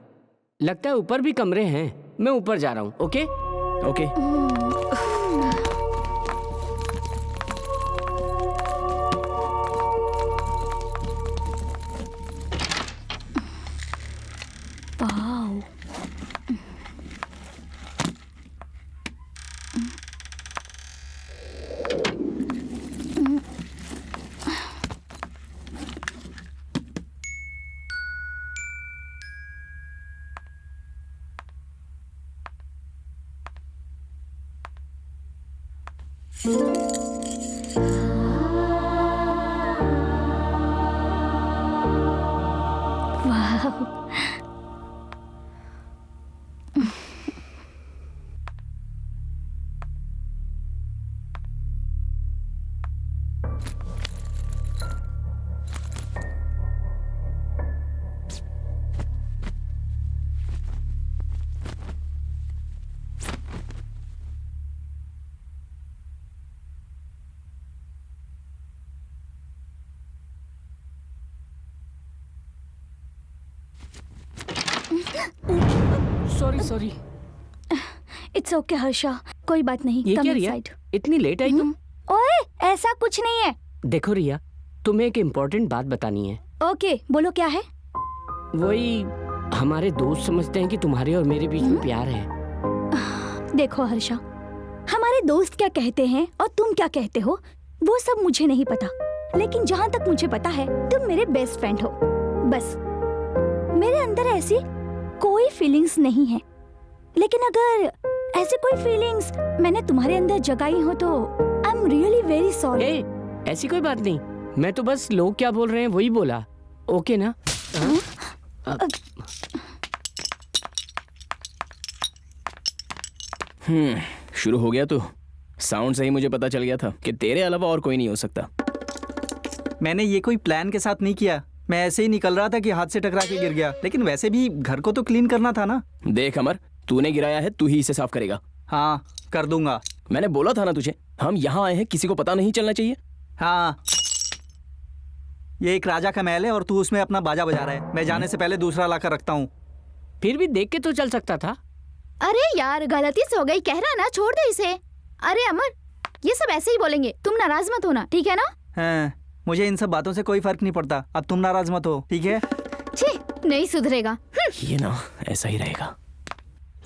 लगता है ऊपर भी कमरे हैं, मैं ऊपर जा रहा हूँ। Okay okay. Sorry sorry. It's okay Harsha, कोई बात नहीं। ये Come क्या रिया, inside. इतनी लेट आई तुम? ओए, ऐसा कुछ नहीं है। देखो रिया, तुम्हें एक इम्पोर्टेंट बात बतानी है। ओके, बोलो क्या है? वही, हमारे दोस्त समझते हैं कि तुम्हारे और मेरे बीच में प्यार है। देखो हर्षा, हमारे दोस्त क्या कहते हैं और तुम क्या कहते हो वो सब मुझे नहीं पता, लेकिन जहाँ तक मुझे पता है तुम मेरे बेस्ट फ्रेंड हो। बस मेरे अंदर ऐसी कोई फीलिंग्स नहीं है, लेकिन अगर ऐसे कोई फीलिंग्स मैंने तुम्हारे अंदर जगाई हो तो आई एम रियली वेरी सॉरी। ऐसी कोई बात नहीं, मैं तो बस लोग क्या बोल रहे हैं वही बोला। ओके ना? शुरू हो गया तो साउंड से ही मुझे पता चल गया था कि तेरे अलावा और कोई नहीं हो सकता। मैंने ये कोई प्लान के साथ नहीं किया, मैं ऐसे ही निकल रहा था कि हाथ से टकरा के गिर गया, लेकिन वैसे भी घर को तो क्लीन करना था ना। देख अमर, तूने गिराया है, तू ही इसे साफ करेगा। हाँ, कर दूंगा। मैंने बोला था ना तुझे, हम यहाँ आए हैं, किसी को पता नहीं चलना चाहिए। हाँ, ये एक राजा का महल है और तू उसमें अपना बाजा बजा रहा है। मैं जाने से पहले दूसरा लाकर रखता हूँ। फिर भी देख के तो चल सकता था। अरे यार, गलती से हो गई, कह रहा ना, छोड़ दे इसे। अरे अमर, ये सब ऐसे ही बोलेंगे, तुम नाराज मत होना, ठीक है ना? हाँ, मुझे इन सब बातों से कोई फर्क नहीं पड़ता। अब तुम नाराज मत हो, ठीक है? छी, नहीं सुधरेगा। ये ना ऐसा ही रहेगा।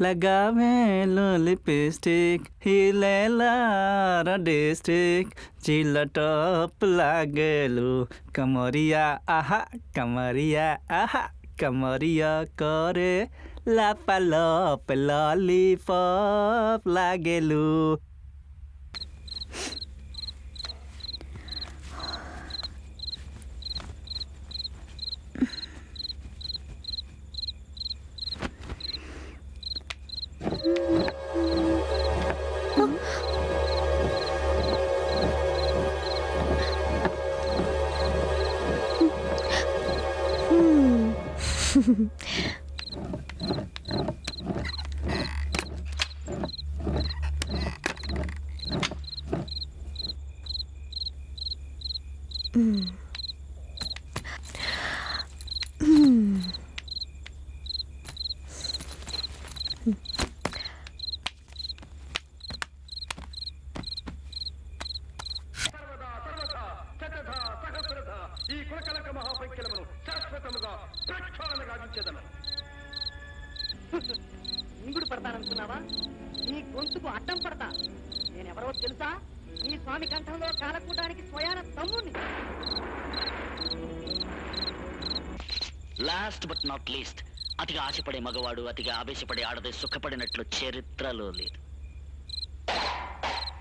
लगावे लो लिपस्टिक हिलेला डिस्ट्रिक चिल्ला टॉप लागेलु कमरिया आहा कमरिया आहा कमरिया करे लापालोप लॉलीपॉप लागेलु। వచ్చేదలను ఇంగుడు పడతాననుకున్నావా? నీ గొంతుకు అడ్డం పడతా. నేనెవరో తెలుసా? నీ స్వామి కంఠంలో కాలకూటానికి స్వయాన తమ్ముణ్ణి. లాస్ట్ బట్ నాట్ లీస్ట్, అతిగా ఆశపడే మగవాడు అతిగా ఆవేశపడే ఆడది సుఖపడినట్లు చరిత్రలో లేదు.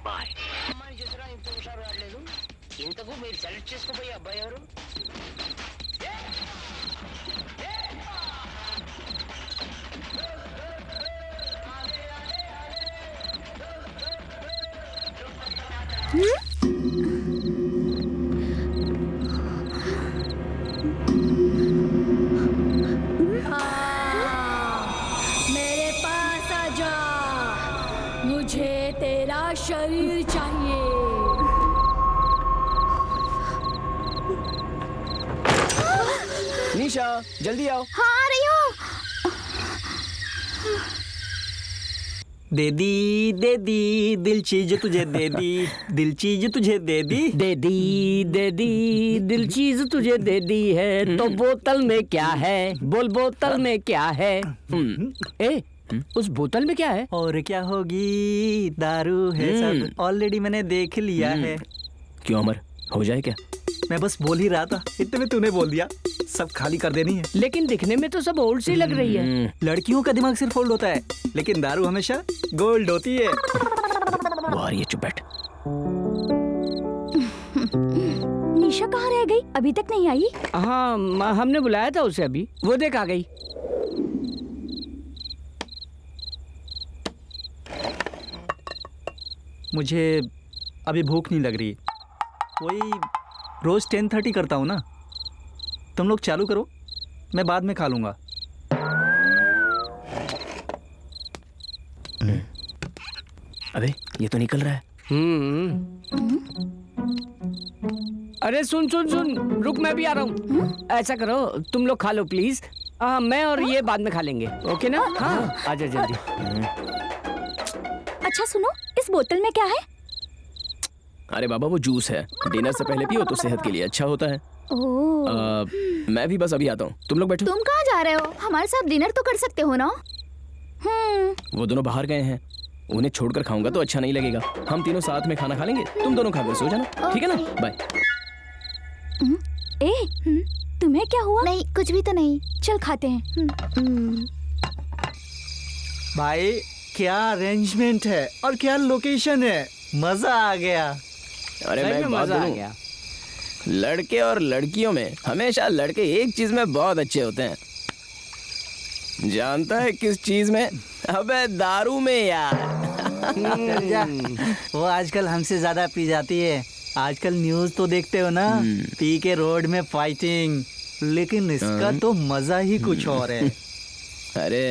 బాయ్. అమ్మాయిని చూసినా ఇంత హుషారు రావట్లేదు. ఇంతకు మీరు సెలెక్ట్ చేసుకోబోయే అబ్బాయి ఎవరు? मेरे पास आजा, मुझे तेरा शरीर चाहिए। निशा जल्दी आओ। हाँ आ रही हूँ। दे दी दिल चीज तुझे दे दी, दिल चीज तुझे दे दी। दे दी दिल चीज तुझे दे दी है, तो बोतल में क्या है? बोल बोतल में क्या है? ए उस बोतल में क्या है? और क्या होगी, दारू है सब, ऑलरेडी मैंने देख लिया है। क्यों अमर, हो जाए क्या? मैं बस बोल ही रहा था, इतने में तूने बोल दिया। सब खाली कर देनी है। लेकिन दिखने में तो सब ओल्ड सी लग रही है। लड़कियों का दिमाग सिर्फ ओल्ड होता है, लेकिन दारू हमेशा गोल्ड होती है। वो आ रही है, चुप बैठ। निशा कहाँ रह गई? अभी तक नहीं आई? हाँ हमने बुलाया था उसे अभी, वो देख आ गई। मुझे अभी भूख नहीं लग रही। वही रोज 10:30 करता हूँ ना। तुम लोग चालू करो, मैं बाद में खा लूंगा। अबे ये तो निकल रहा है। अरे सुन सुन सुन, रुक मैं भी आ रहा हूँ। ऐसा करो तुम लोग खा लो प्लीज, मैं और ये बाद में खा लेंगे, ओके ना? हाँ आजा जल्दी। अच्छा सुनो, इस बोतल में क्या है? अरे बाबा वो जूस है, डिनर से पहले पियो तो सेहत के लिए अच्छा होता है। मैं भी बस अभी आता हूँ, तुम लोग बैठो। तुम कहाँ जा रहे हो? हमारे साथ डिनर तो कर सकते हो ना? वो दोनों बाहर गए हैं, उन्हें छोड़कर खाऊंगा तो अच्छा नहीं लगेगा। हम तीनों साथ में खाना खा लेंगे, तुम दोनों खाकर सो जाना, ठीक है ना? बाय। तुम्हें क्या हुआ? नहीं कुछ भी तो नहीं, चल खाते हैं। भाई क्या अरेंजमेंट है और क्या लोकेशन है, मजा आ गया। अरे मैं एक बात मजा आ बोलूं? गया। लड़के और लड़कियों में हमेशा लड़के एक चीज में बहुत अच्छे होते हैं। जानता है किस चीज में? अबे दारू में यार। चल जा। वो आजकल हमसे ज्यादा पी जाती है। आजकल न्यूज तो देखते हो ना, पी के रोड में फाइटिंग। लेकिन इसका तो मजा ही कुछ और है। अरे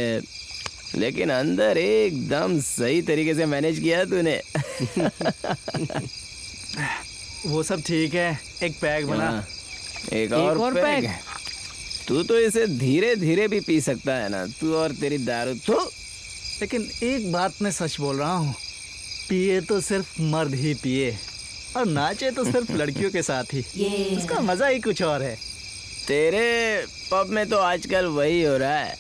लेकिन अंदर एकदम सही तरीके से मैनेज किया है तूने। वो सब ठीक है, एक पैक बना। एक और और पैग। तू तो इसे धीरे धीरे भी पी सकता है ना, तू और तेरी दारू तो। लेकिन एक बात मैं सच बोल रहा हूँ, पिए तो सिर्फ मर्द ही पिए और नाचे तो सिर्फ लड़कियों के साथ ही। उसका मजा ही कुछ और है। तेरे पब में तो आजकल वही हो रहा है,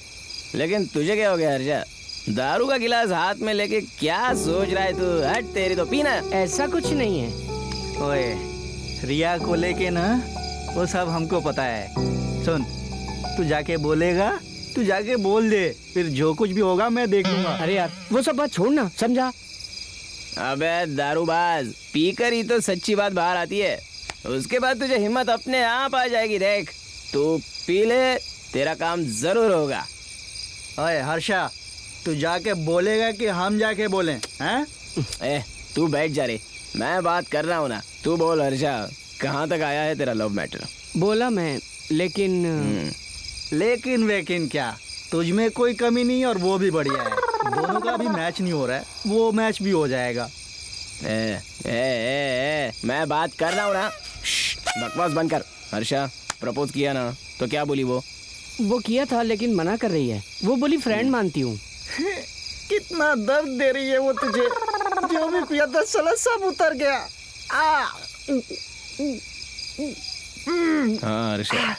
लेकिन तुझे क्या हो गया हर्षा? दारू का गिलास हाथ में लेके क्या सोच रहा है तू? हट, तेरी तो पीना। ऐसा कुछ नहीं है। ओए रिया को लेके ना, वो सब हमको पता है। सुन, तू जाके बोलेगा, तू जाके बोल दे, फिर जो कुछ भी होगा मैं देख लूंगा। अरे यार वो सब बात छोड़ ना, समझा? अबे दारूबाज, पीकर ही तो सच्ची बात बाहर आती है। उसके बाद तुझे हिम्मत अपने आप आ जाएगी। देख तू पी ले, तेरा काम जरूर होगा। ओए हर्षा, तू जाके बोलेगा कि हम जाके बोलें? हैं? ए तू बैठ जा रे, मैं बात कर रहा हूँ ना। तू बोल हर्षा, कहाँ तक आया है तेरा लव मैटर? बोला मैं, लेकिन लेकिन वेकिन क्या, तुझ में कोई कमी नहीं और वो भी बढ़िया है। दोनों का अभी मैच नहीं हो रहा है, वो मैच भी हो जाएगा। मैं बात कर रहा हूँ ना। बकवास बंद कर। हर्षा प्रपोज किया ना, तो क्या बोली वो? वो किया था लेकिन मना कर रही है। वो बोली फ्रेंड मानती हूँ। कितना दर्द दे रही है वो तुझे। जो भी पिया था साला सब उतर गया। हाँ हर्षा,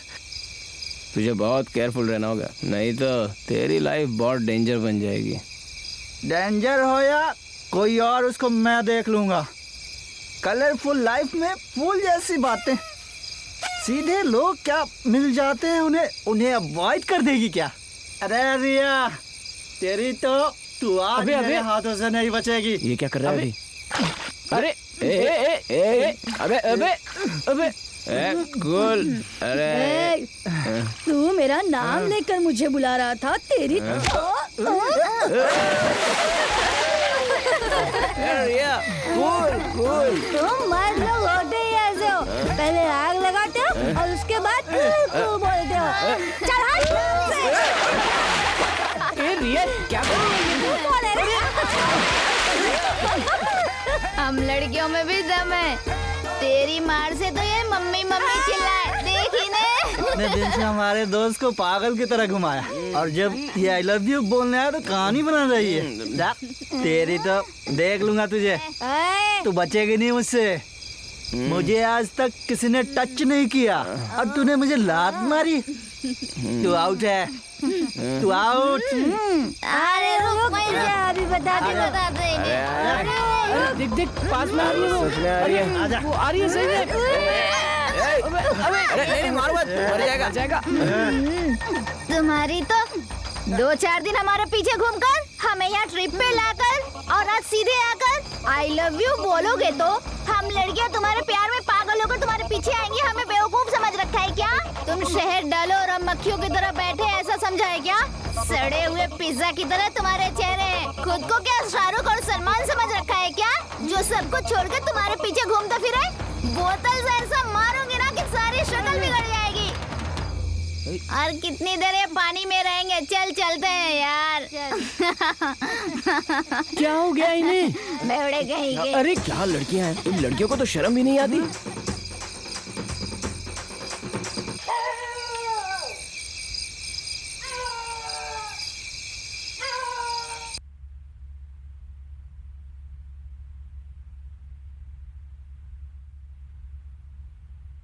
तुझे बहुत केयरफुल रहना होगा, नहीं तो तेरी लाइफ बहुत डेंजर बन जाएगी। डेंजर हो या कोई और, उसको मैं देख लूंगा। कलरफुल लाइफ में फूल जैसी बातें, सीधे लोग क्या मिल जाते हैं, उन्हें अवॉइड कर देगी क्या? अरे रिया, तेरी तो तू आज मेरे हाथों से नहीं बचेगी। ये क्या कर रहा है अभी? अरे अबे अबे अबे कूल। अरे तू मेरा नाम लेकर मुझे बुला रहा था, तेरी रिया कूल कूल। तुम मर्द लोग होते ही ऐसे हो, पहले आग लगाते हो और उसके बाद तू बोलते हो। चल हट ए रिया, क्या हम लड़कियों में भी दम है, तेरी मार से तो ये मम्मी मम्मी चिल्लाए, देखी ने? इतने दिन से हमारे दोस्त को पागल की तरह घुमाया, और जब ये आई लव यू बोलने आया तो कहानी बना रही है। जा, तेरी तो देख लूंगा तुझे, तू बचेगी नहीं मुझसे। मुझे आज तक किसी ने टच नहीं किया और तूने मुझे लात मारी। तू आउट है, तू आउट। अरे रुक, मैं अभी बताते। देख देख, पास में आ रही है वो। सच में आ रही है? आजा। वो आ रही है सही में। अरे नहीं मारो मत, मर जाएगा। तुम्हारी तो 2-4 दिन हमारे पीछे घूमकर हमें यहाँ ट्रिप पे लाकर और आज सीधे आकर आई लव यू बोलोगे तो हम लड़कियाँ तुम्हारे प्यार में पागल होकर तुम्हारे पीछे आएंगी। हमें बेवकूफ समझ रखा है क्या? तुम शहद डालो और हम मक्खियों की तरह बैठे ऐसा समझा है क्या? सड़े हुए पिज्जा की तरह तुम्हारे चेहरे हैं। खुद को क्या शाहरुख और सलमान समझ रखा है क्या, जो सबको छोड़कर तुम्हारे पीछे घूमता फिरे? बोतल से ऐसा मारोगे ना कि सारी शक्ल बिगड़ जाएगी। और कितनी देर ये पानी में रहेंगे? चल चलते हैं यार। क्या हो गया इन्हें? बेवड़े कहीं के। अरे क्या लड़कियां हैं, इन लड़कियों को तो शर्म भी नहीं आती।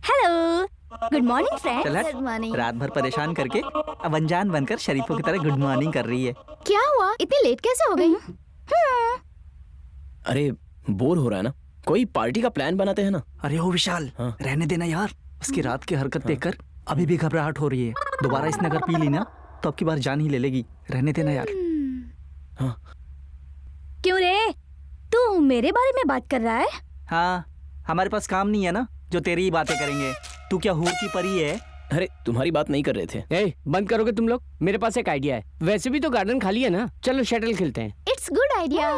Hello, good morning friend. चल हट। Good morning. रात भर परेशान करके अब अनजान बनकर शरीफों की तरह गुड मॉर्निंग कर रही है। क्या हुआ? इतनी लेट कैसे हो गई? अरे बोर हो रहा है ना, कोई पार्टी का प्लान बनाते हैं ना। अरे ओ विशाल, हाँ। रहने देना यार। उसकी रात की हरकत देखकर अभी भी घबराहट हो रही है। दोबारा इसने अगर पी ली ना तो अब की बार जान ही ले लेगी। रहने देना यार। क्यों रे, तू मेरे बारे में बात कर रहा है? हाँ, हमारे पास काम नहीं है ना जो तेरी ही बातें करेंगे। तू क्या हूर की परी है? अरे तुम्हारी बात नहीं कर रहे थे। ए, बंद करोगे तुम लोग? मेरे पास एक आइडिया है। वैसे भी तो गार्डन खाली है ना, चलो शटल खेलते हैं। It's good idea.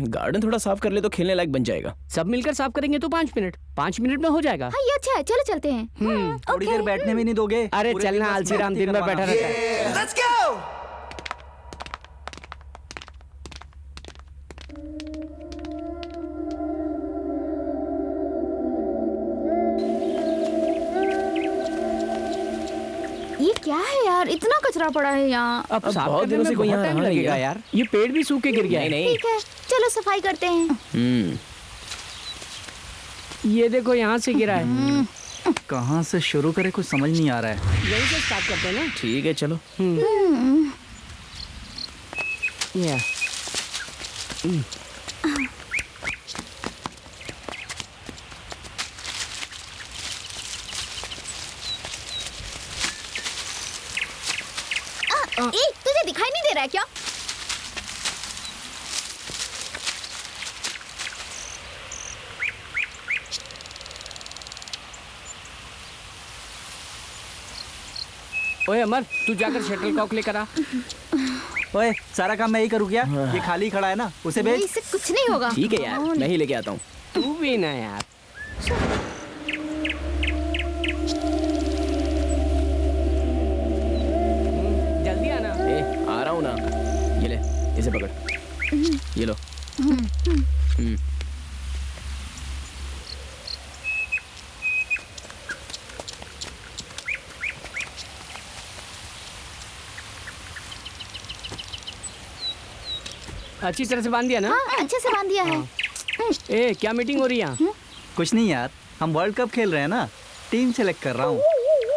गार्डन थोड़ा साफ कर ले तो खेलने लायक बन जाएगा। सब मिलकर साफ करेंगे तो 5 मिनट में हो जाएगा। हाँ ये अच्छा है, चलो चलते हैं। थोड़ी देर बैठने में नहीं दोगे? अरे पूरे चलना, दिन बस आलसी राम मस्ती दिन भर करवाना। बैठा रहता है। ये क्या है यार, इतना कचरा पड़ा है यहाँ। अब साफ बहुत करने दिनों में से कोई बहुत यहाँ टाइम रहा नहीं लगेगा है। यार। ये पेड़ भी सूख के गिर गया है। नहीं ठीक है, चलो सफाई करते हैं। ये देखो यहाँ से गिरा है। कहाँ से शुरू करे कुछ समझ नहीं आ रहा है। यहीं से स्टार्ट करते हैं ना। ठीक है चलो। या ए, तुझे दिखाई नहीं दे रहा है क्या? ओए अमर, तू जाकर शटलकॉक लेकर आ। ओए, सारा काम मैं ही करूँ क्या? ये खाली खड़ा है ना, उसे भेज। इससे कुछ नहीं होगा। ठीक है यार, मैं ही लेके आता हूँ। तू भी ना यार। जल्दी आना। ए आ रहा हूँ ना। ये ले, इसे पकड़। ये लो। अच्छी तरह से बांध दिया ना? हाँ, अच्छे से बांध दिया है। ए, क्या मीटिंग हो रही है यहाँ? कुछ नहीं यार, हम वर्ल्ड कप खेल रहे हैं ना, टीम सेलेक्ट कर रहा हूँ।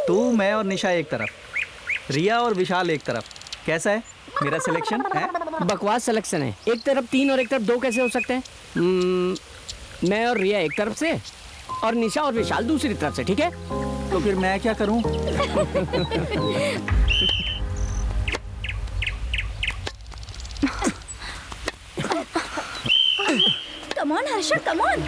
तू, मैं और निशा एक तरफ, रिया और विशाल एक तरफ। कैसा है मेरा सिलेक्शन है? बकवास सिलेक्शन है। एक तरफ 3 और एक तरफ 2 कैसे हो सकते हैं? मैं और रिया एक तरफ से और निशा और विशाल दूसरी तरफ से, ठीक है? तो फिर मैं क्या करूं? Come on Harsha, come on.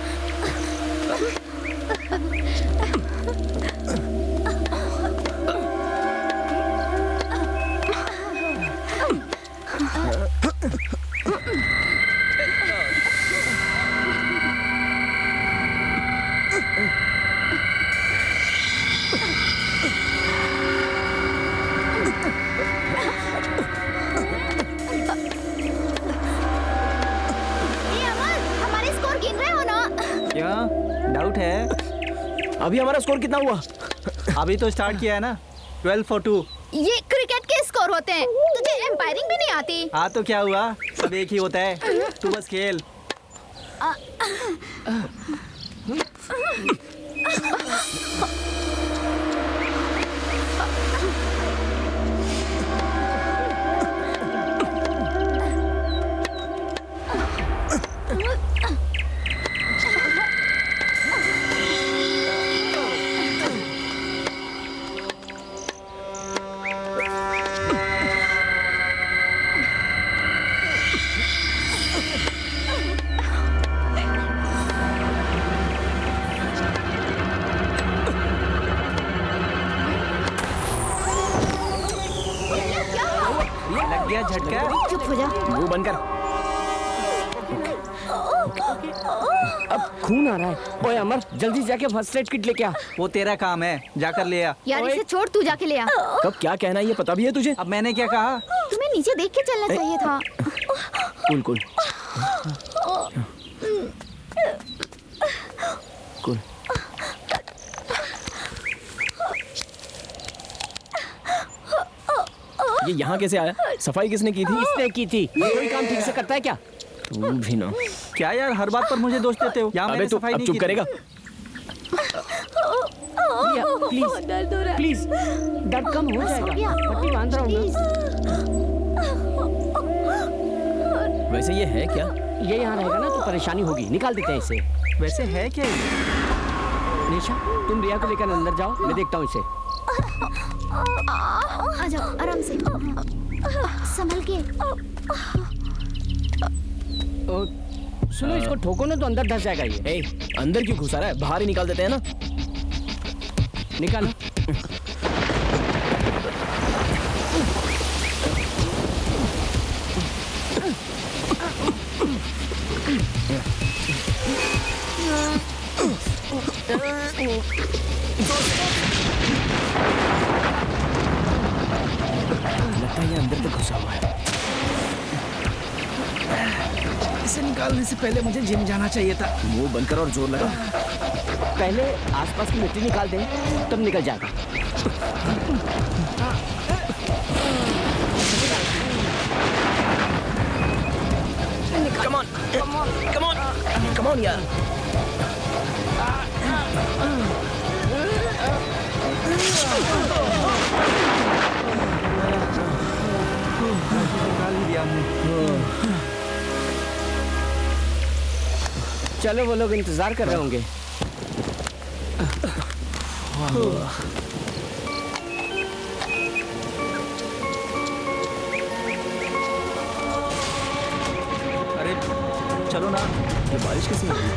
क्या डाउट है? अभी हमारा स्कोर कितना हुआ? अभी तो स्टार्ट किया है ना, 12 for 2। ये क्रिकेट के स्कोर होते हैं, तुझे एम्पायरिंग भी नहीं आती। हाँ तो क्या हुआ, सब एक ही होता है, तू बस खेल। लग गया झटका। चुप हो जा। मुंह बंद कर। अब खून आ रहा है। ओए अमर, जल्दी जाके फर्स्ट एड किट लेके आ। वो तेरा काम है, जाकर ले आ। यार इसे छोड़, तू जाके ले आ। कब क्या कहना है ये पता भी है तुझे? अब मैंने क्या कहा? तुम्हें नीचे देख के चलना चाहिए था। Cool cool cool. ये यहाँ कैसे आया? सफाई किसने की थी? इसने की थी। कोई काम ठीक से करता है क्या? तू भी ना। क्या यार, हर बात पर मुझे दोष देते हो? यहाँ अबे मैंने तू सफाई अब नहीं चुप की थी। करेगा? प्लीज दर्द हो रहा है। प्लीज, दर्द कम हो जाएगा। गया। पट्टी बांध रहा हूँ ना। वैसे ये है क्या? ये यहाँ रहेगा ना तो परेशानी होगी, निकाल देते हैं इसे। वैसे है क्या ये? निशा, तुम रिया को लेकर अंदर जाओ, मैं देखता हूँ इसे। आ जाओ आराम से, संभल के। सुनो, इसको ठोको ना तो अंदर धस जाएगा ये। ए, अंदर क्यों घुसा रहा है? बाहर ही निकाल देते हैं ना। निकालो। लगता है ये अंदर तक घुसा हुआ है। इसे निकालने से पहले मुझे जिम जाना चाहिए था। मुंह बंद कर और जोर लगा। पहले आसपास की मिट्टी निकाल दें, तब निकल जाएगा। Come on, come on, come on यार। निकाल ही दिया हमने। चलो, वो लोग इंतजार कर रहे होंगे। अरे चलो ना। ये बारिश कैसे हो रही है?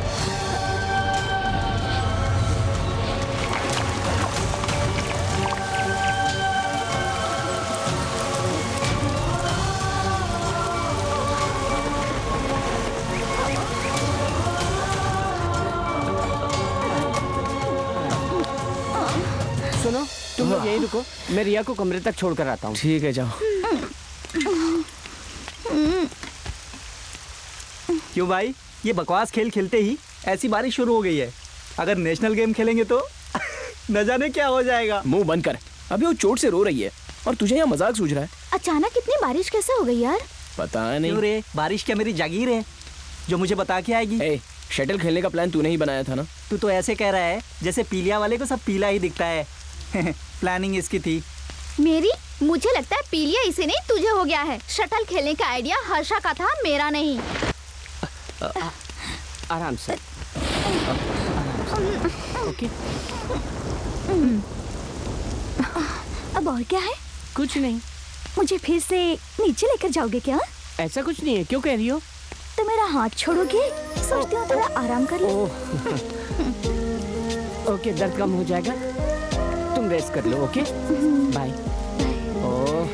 सुनो, तुम लोग यहीं रुको, मैं रिया को कमरे तक छोड़ कर आता हूँ। ठीक है, जाओ। क्यों भाई, ये बकवास खेल खेलते ही ऐसी बारिश शुरू हो गई है। अगर नेशनल गेम खेलेंगे तो न जाने क्या हो जाएगा। मुंह बंद कर। अभी वो चोट से रो रही है और तुझे यहाँ मजाक सूझ रहा है। अचानक इतनी बारिश कैसे हो गई यार? पता क्यों नहीं। रे, बारिश क्या मेरी जागीर है जो मुझे बता के आएगी? ए, शटल खेलने का प्लान तूने ही बनाया था ना? तू तो ऐसे कह रहा है जैसे पीलिया वाले को सब पीला ही दिखता है। प्लानिंग इसकी थी। मेरी? मुझे लगता है पीलिया इसे नहीं तुझे हो गया है। शटल खेलने का आइडिया हर्षा का था, मेरा नहीं। आराम से। ओके। अब और क्या है? कुछ नहीं। मुझे फिर से नीचे लेकर जाओगे क्या? ऐसा कुछ नहीं है, क्यों कह रही हो? तो मेरा हाथ छोड़ोगे? सोचती हूँ थोड़ा आराम कर लो। ओके, दर्द कम हो जाएगा, तुम रेस्ट कर लो। Okay, bye. ओह,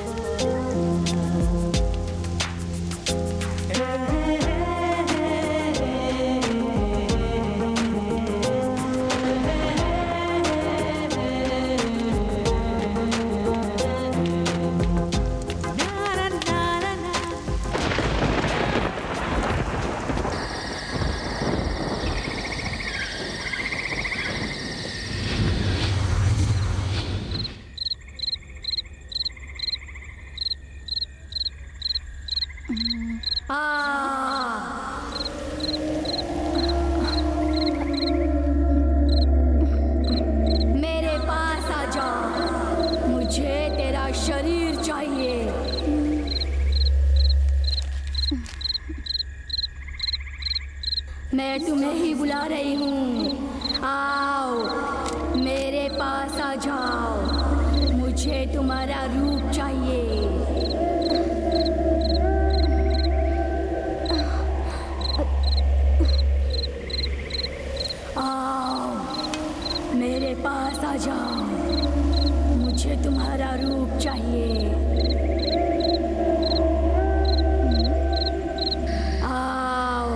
मेरे पास आ जा, मुझे तेरा शरीर चाहिए। मैं तुम्हें ही बुला रही हूँ, आओ मेरे पास आ जाओ, मुझे तुम्हारा रूप चाहिए। मेरे पास आ जाओ, मुझे तुम्हारा रूप चाहिए। आओ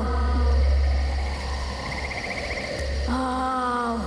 आओ।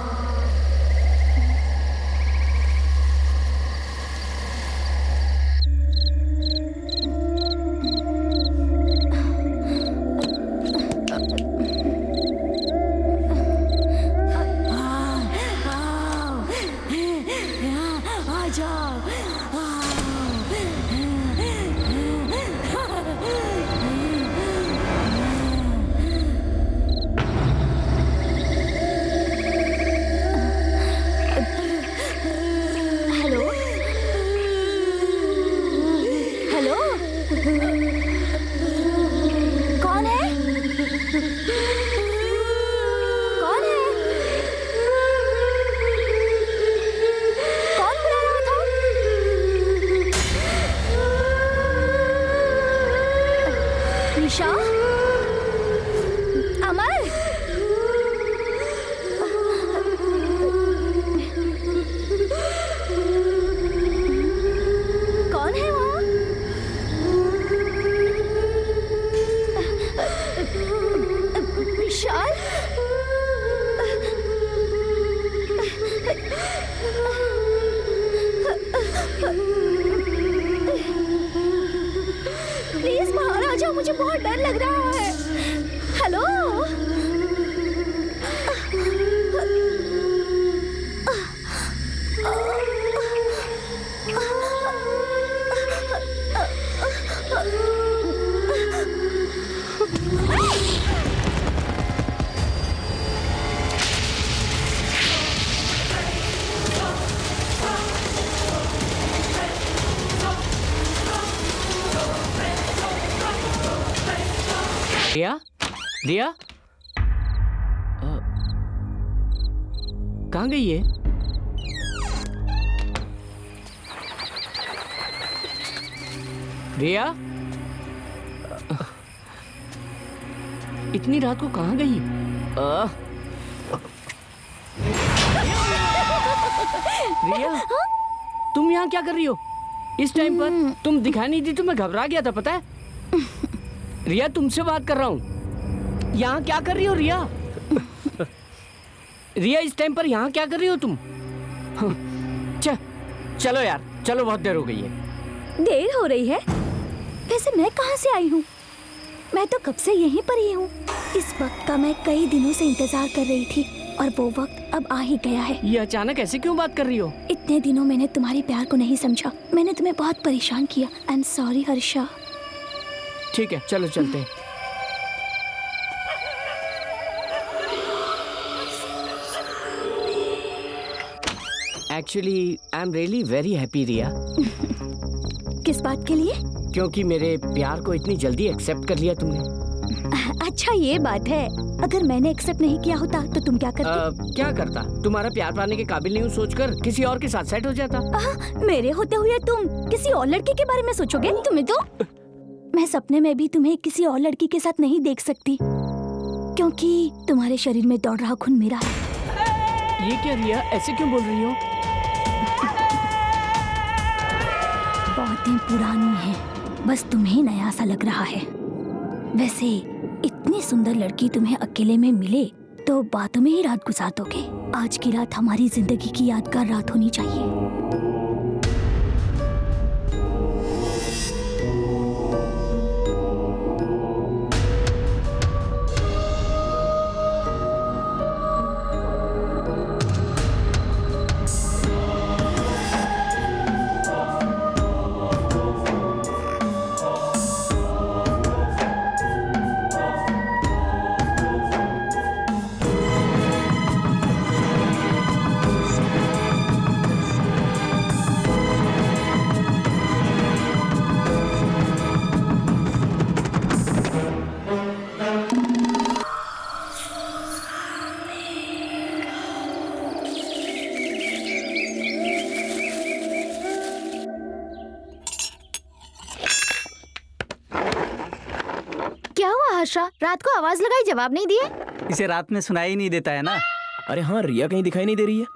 रिया, रिया, कहाँ गई है? रिया, इतनी रात को कहाँ गई? रिया, तुम यहाँ क्या कर रही हो? इस टाइम पर तुम दिखाई नहीं दी तो मैं घबरा गया था, पता है? रिया, तुमसे बात कर रहा हूँ। यहाँ क्या कर रही हो रिया? रिया, इस टाइम पर यहाँ क्या कर रही हो तुम? चलो यार, चलो, बहुत देर हो गई है। देर हो रही है? वैसे मैं कहाँ से आई हूँ? मैं तो कब से यहीं पर ही हूँ। इस वक्त का मैं कई दिनों से इंतजार कर रही थी और वो वक्त अब आ ही गया है। ये अचानक ऐसे क्यों बात कर रही हो? इतने दिनों मैंने तुम्हारे प्यार को नहीं समझा। मैंने तुम्हें बहुत परेशान किया। I am sorry Harsha. ठीक है, चलो चलते हैं। Actually I am really very happy Riya, किस बात के लिए? क्योंकि मेरे प्यार को इतनी जल्दी एक्सेप्ट कर लिया तुमने। अच्छा ये बात है, अगर मैंने एक्सेप्ट नहीं किया होता तो तुम क्या करते? क्या करता? तुम्हारा प्यार पाने के काबिल नहीं हूँ सोचकर किसी और के साथ सेट हो जाता। मेरे होते हुए तुम किसी और लड़के के बारे में सोचोगे? तुम्हें तो मैं सपने में भी तुम्हें किसी और लड़की के साथ नहीं देख सकती, क्योंकि तुम्हारे शरीर में दौड़ रहा खून मेरा है। ये क्या रिया, ऐसे क्यों बोल रही हो? बातें पुरानी हैं, बस तुम्हें नया सा लग रहा है। वैसे इतनी सुंदर लड़की तुम्हें अकेले में मिले तो बातों में ही रात गुजार दोगे। आज की रात हमारी जिंदगी की यादगार रात होनी चाहिए। रात को आवाज लगाई, जवाब नहीं दिए। इसे रात में सुनाई ही नहीं देता है ना। अरे हाँ, रिया कहीं दिखाई नहीं दे रही है।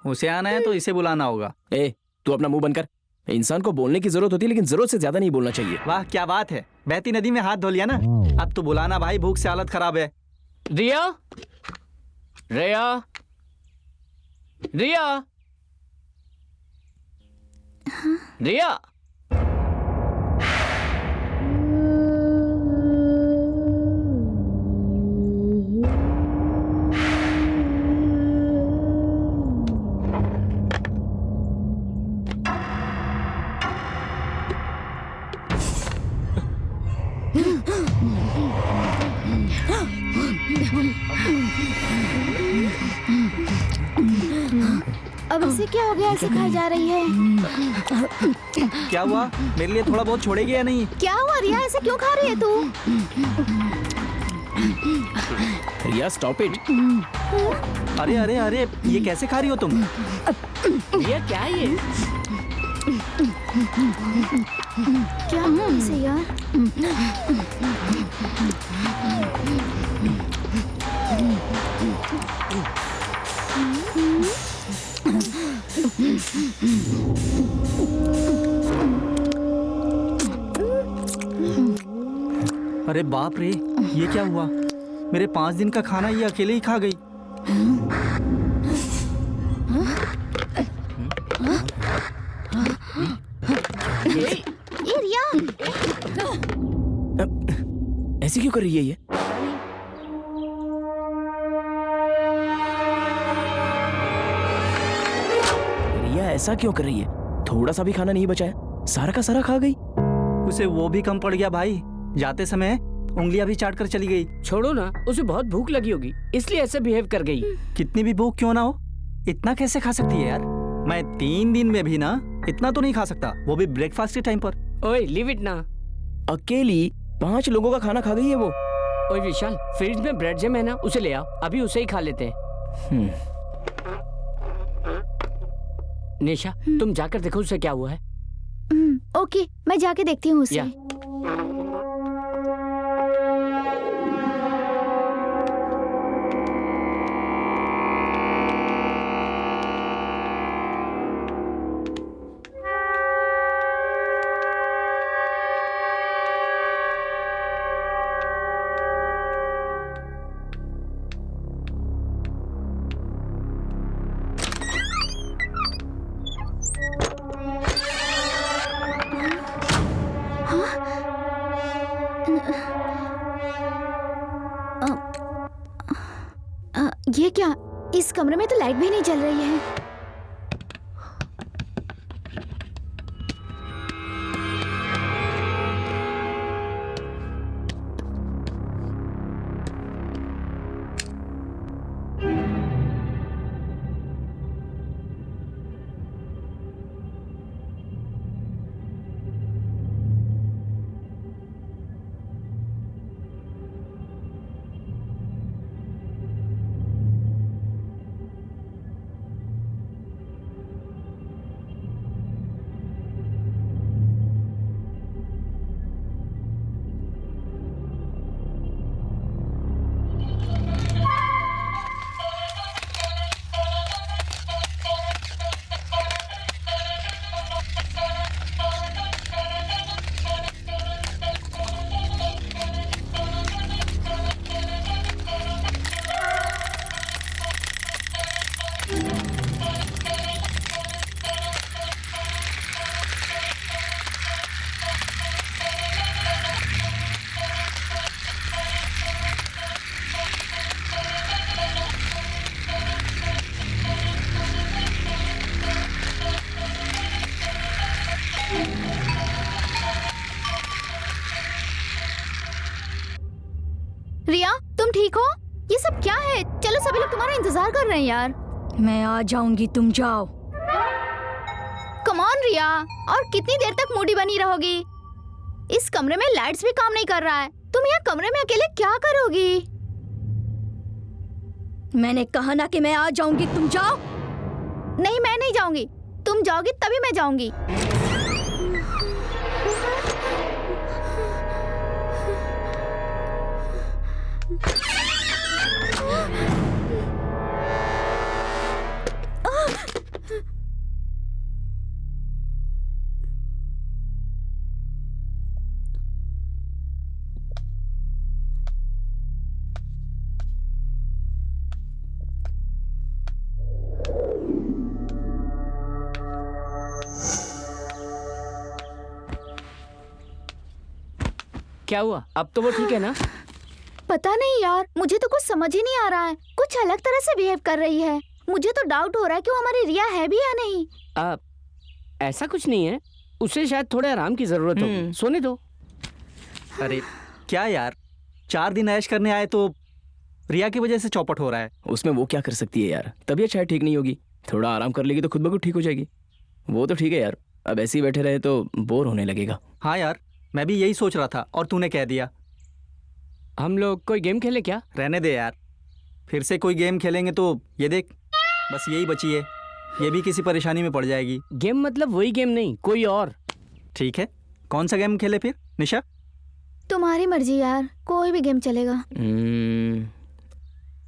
उसे आना है तो इसे बुलाना होगा। ए, तू अपना मुंह बंद कर। इंसान को बोलने की जरूरत होती है, लेकिन जरूरत से ज्यादा नहीं बोलना चाहिए। वाह क्या बात है, बहती नदी में हाथ धो लिया ना। अब तो बुलाना भाई, भूख से हालत खराब है। रिया, रिया, रिया, रिया। अब इसे क्या हो गया, ऐसे खाई जा रही है? क्या हुआ, मेरे लिए थोड़ा बहुत छोड़ेगी या नहीं? क्या हुआ रिया, ऐसे क्यों खा रही है तू? रिया स्टॉप इट। अरे अरे अरे, ये कैसे खा रही हो तुम? रिया क्या है ये? क्या हुआ इसे यार? अरे बाप रे, ये क्या हुआ? मेरे 5 दिन का खाना ये अकेले ही खा गई। ये रिया ऐसे क्यों कर रही है ये? रिया ऐसा क्यों कर रही है? थोड़ा सा भी खाना नहीं बचा है, सारा का सारा खा गई। उसे वो भी कम पड़ गया भाई, जाते समय उंगलियां भी चाट कर चली गई। छोड़ो ना, उसे बहुत भूख लगी होगी इसलिए ऐसे बिहेव कर गई। कितनी भी भूख क्यों ना हो, इतना कैसे खा सकती है यार? मैं 3 दिन में भी ना इतना तो नहीं खा सकता, वो भी ब्रेकफास्ट के टाइम पर। ओए लीव इट ना। अकेली 5 लोगों का खाना खा गई है वो। ओए विशाल, फ्रिज में ब्रेड जैम है ना, उसे ले आओ, अभी उसे ही खा लेते हैं। निशा, तुम जाकर देखो उसे क्या हुआ है। ओके, मैं जाके देखती हूँ उसे। ये क्या, इस कमरे में तो लाइट भी नहीं जल रही है। रिया, तुम ठीक हो? ये सब क्या है? चलो, सभी लोग तुम्हारा इंतजार कर रहे हैं यार। मैं आ जाऊंगी, तुम जाओ। कम ऑन रिया, और कितनी देर तक मूडी बनी रहोगी? इस कमरे में लाइट्स भी काम नहीं कर रहा है। तुम यहाँ कमरे में अकेले क्या करोगी? मैंने कहा ना कि मैं आ जाऊंगी, तुम जाओ। नहीं, मैं नहीं जाऊंगी। तुम जाओगी तभी मैं जाऊंगी। क्या हुआ? अब तो वो ठीक है ना? पता नहीं यार, मुझे तो कुछ समझ ही नहीं आ रहा है। कुछ अलग तरह से बिहेव कर रही है। मुझे तो डाउट हो रहा है कि वो हमारी रिया है भी या नहीं। ऐसा कुछ नहीं है, उसे शायद थोड़े आराम की जरूरत हो, सोने दो। अरे क्या यार, 4 दिन ऐश करने आए तो रिया की वजह से चौपट हो रहा है। उसमें वो क्या कर सकती है यार, तबीयत शायद ठीक नहीं होगी, थोड़ा आराम कर लेगी तो खुद ब खुद ठीक हो जाएगी। वो तो ठीक है यार, अब ऐसे ही बैठे रहे तो बोर होने लगेगा। हाँ यार, मैं भी यही सोच रहा था और तूने कह दिया। हम लोग कोई गेम खेले क्या? रहने दे यार, फिर से कोई गेम खेलेंगे तो ये देख, बस यही बची है, ये भी किसी परेशानी में पड़ जाएगी। गेम मतलब वही गेम नहीं, कोई और। ठीक है, कौन सा गेम खेले फिर निशा? तुम्हारी मर्जी यार, कोई भी गेम चलेगा।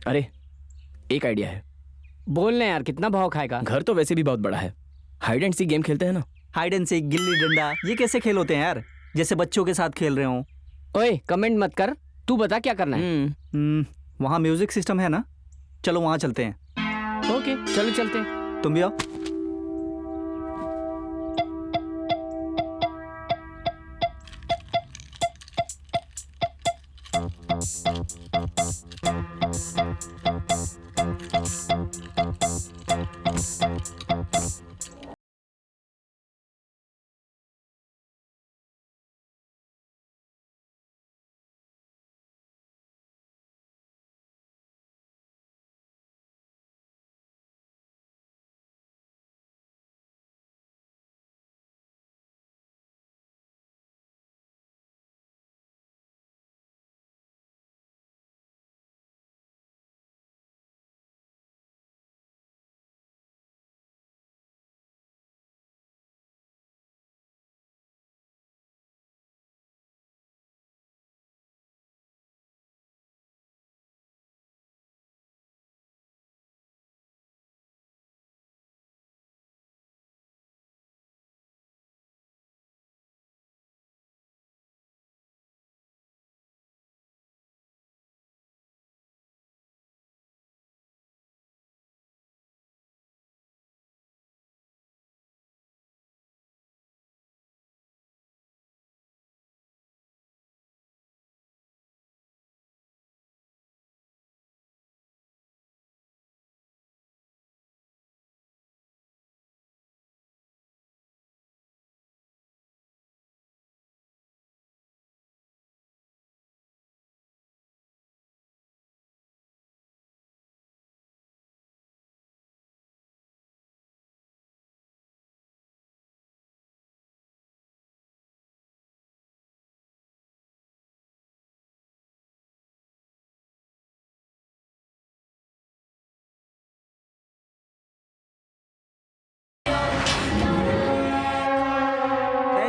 अरे एक आइडिया है। बोलना यार, कितना भाव खाएगा? घर तो वैसे भी बहुत बड़ा है, हाइड एंड सीक गेम खेलते हैं ना। Hide and seek, gilli danda, ये कैसे खेल होते हैं यार? जैसे बच्चों के साथ खेल रहे हो। ओए कमेंट मत कर, तू बता क्या करना है। वहाँ म्यूजिक सिस्टम है ना, चलो वहाँ चलते हैं। ओके चलो चलते हैं। तुम भी आओ।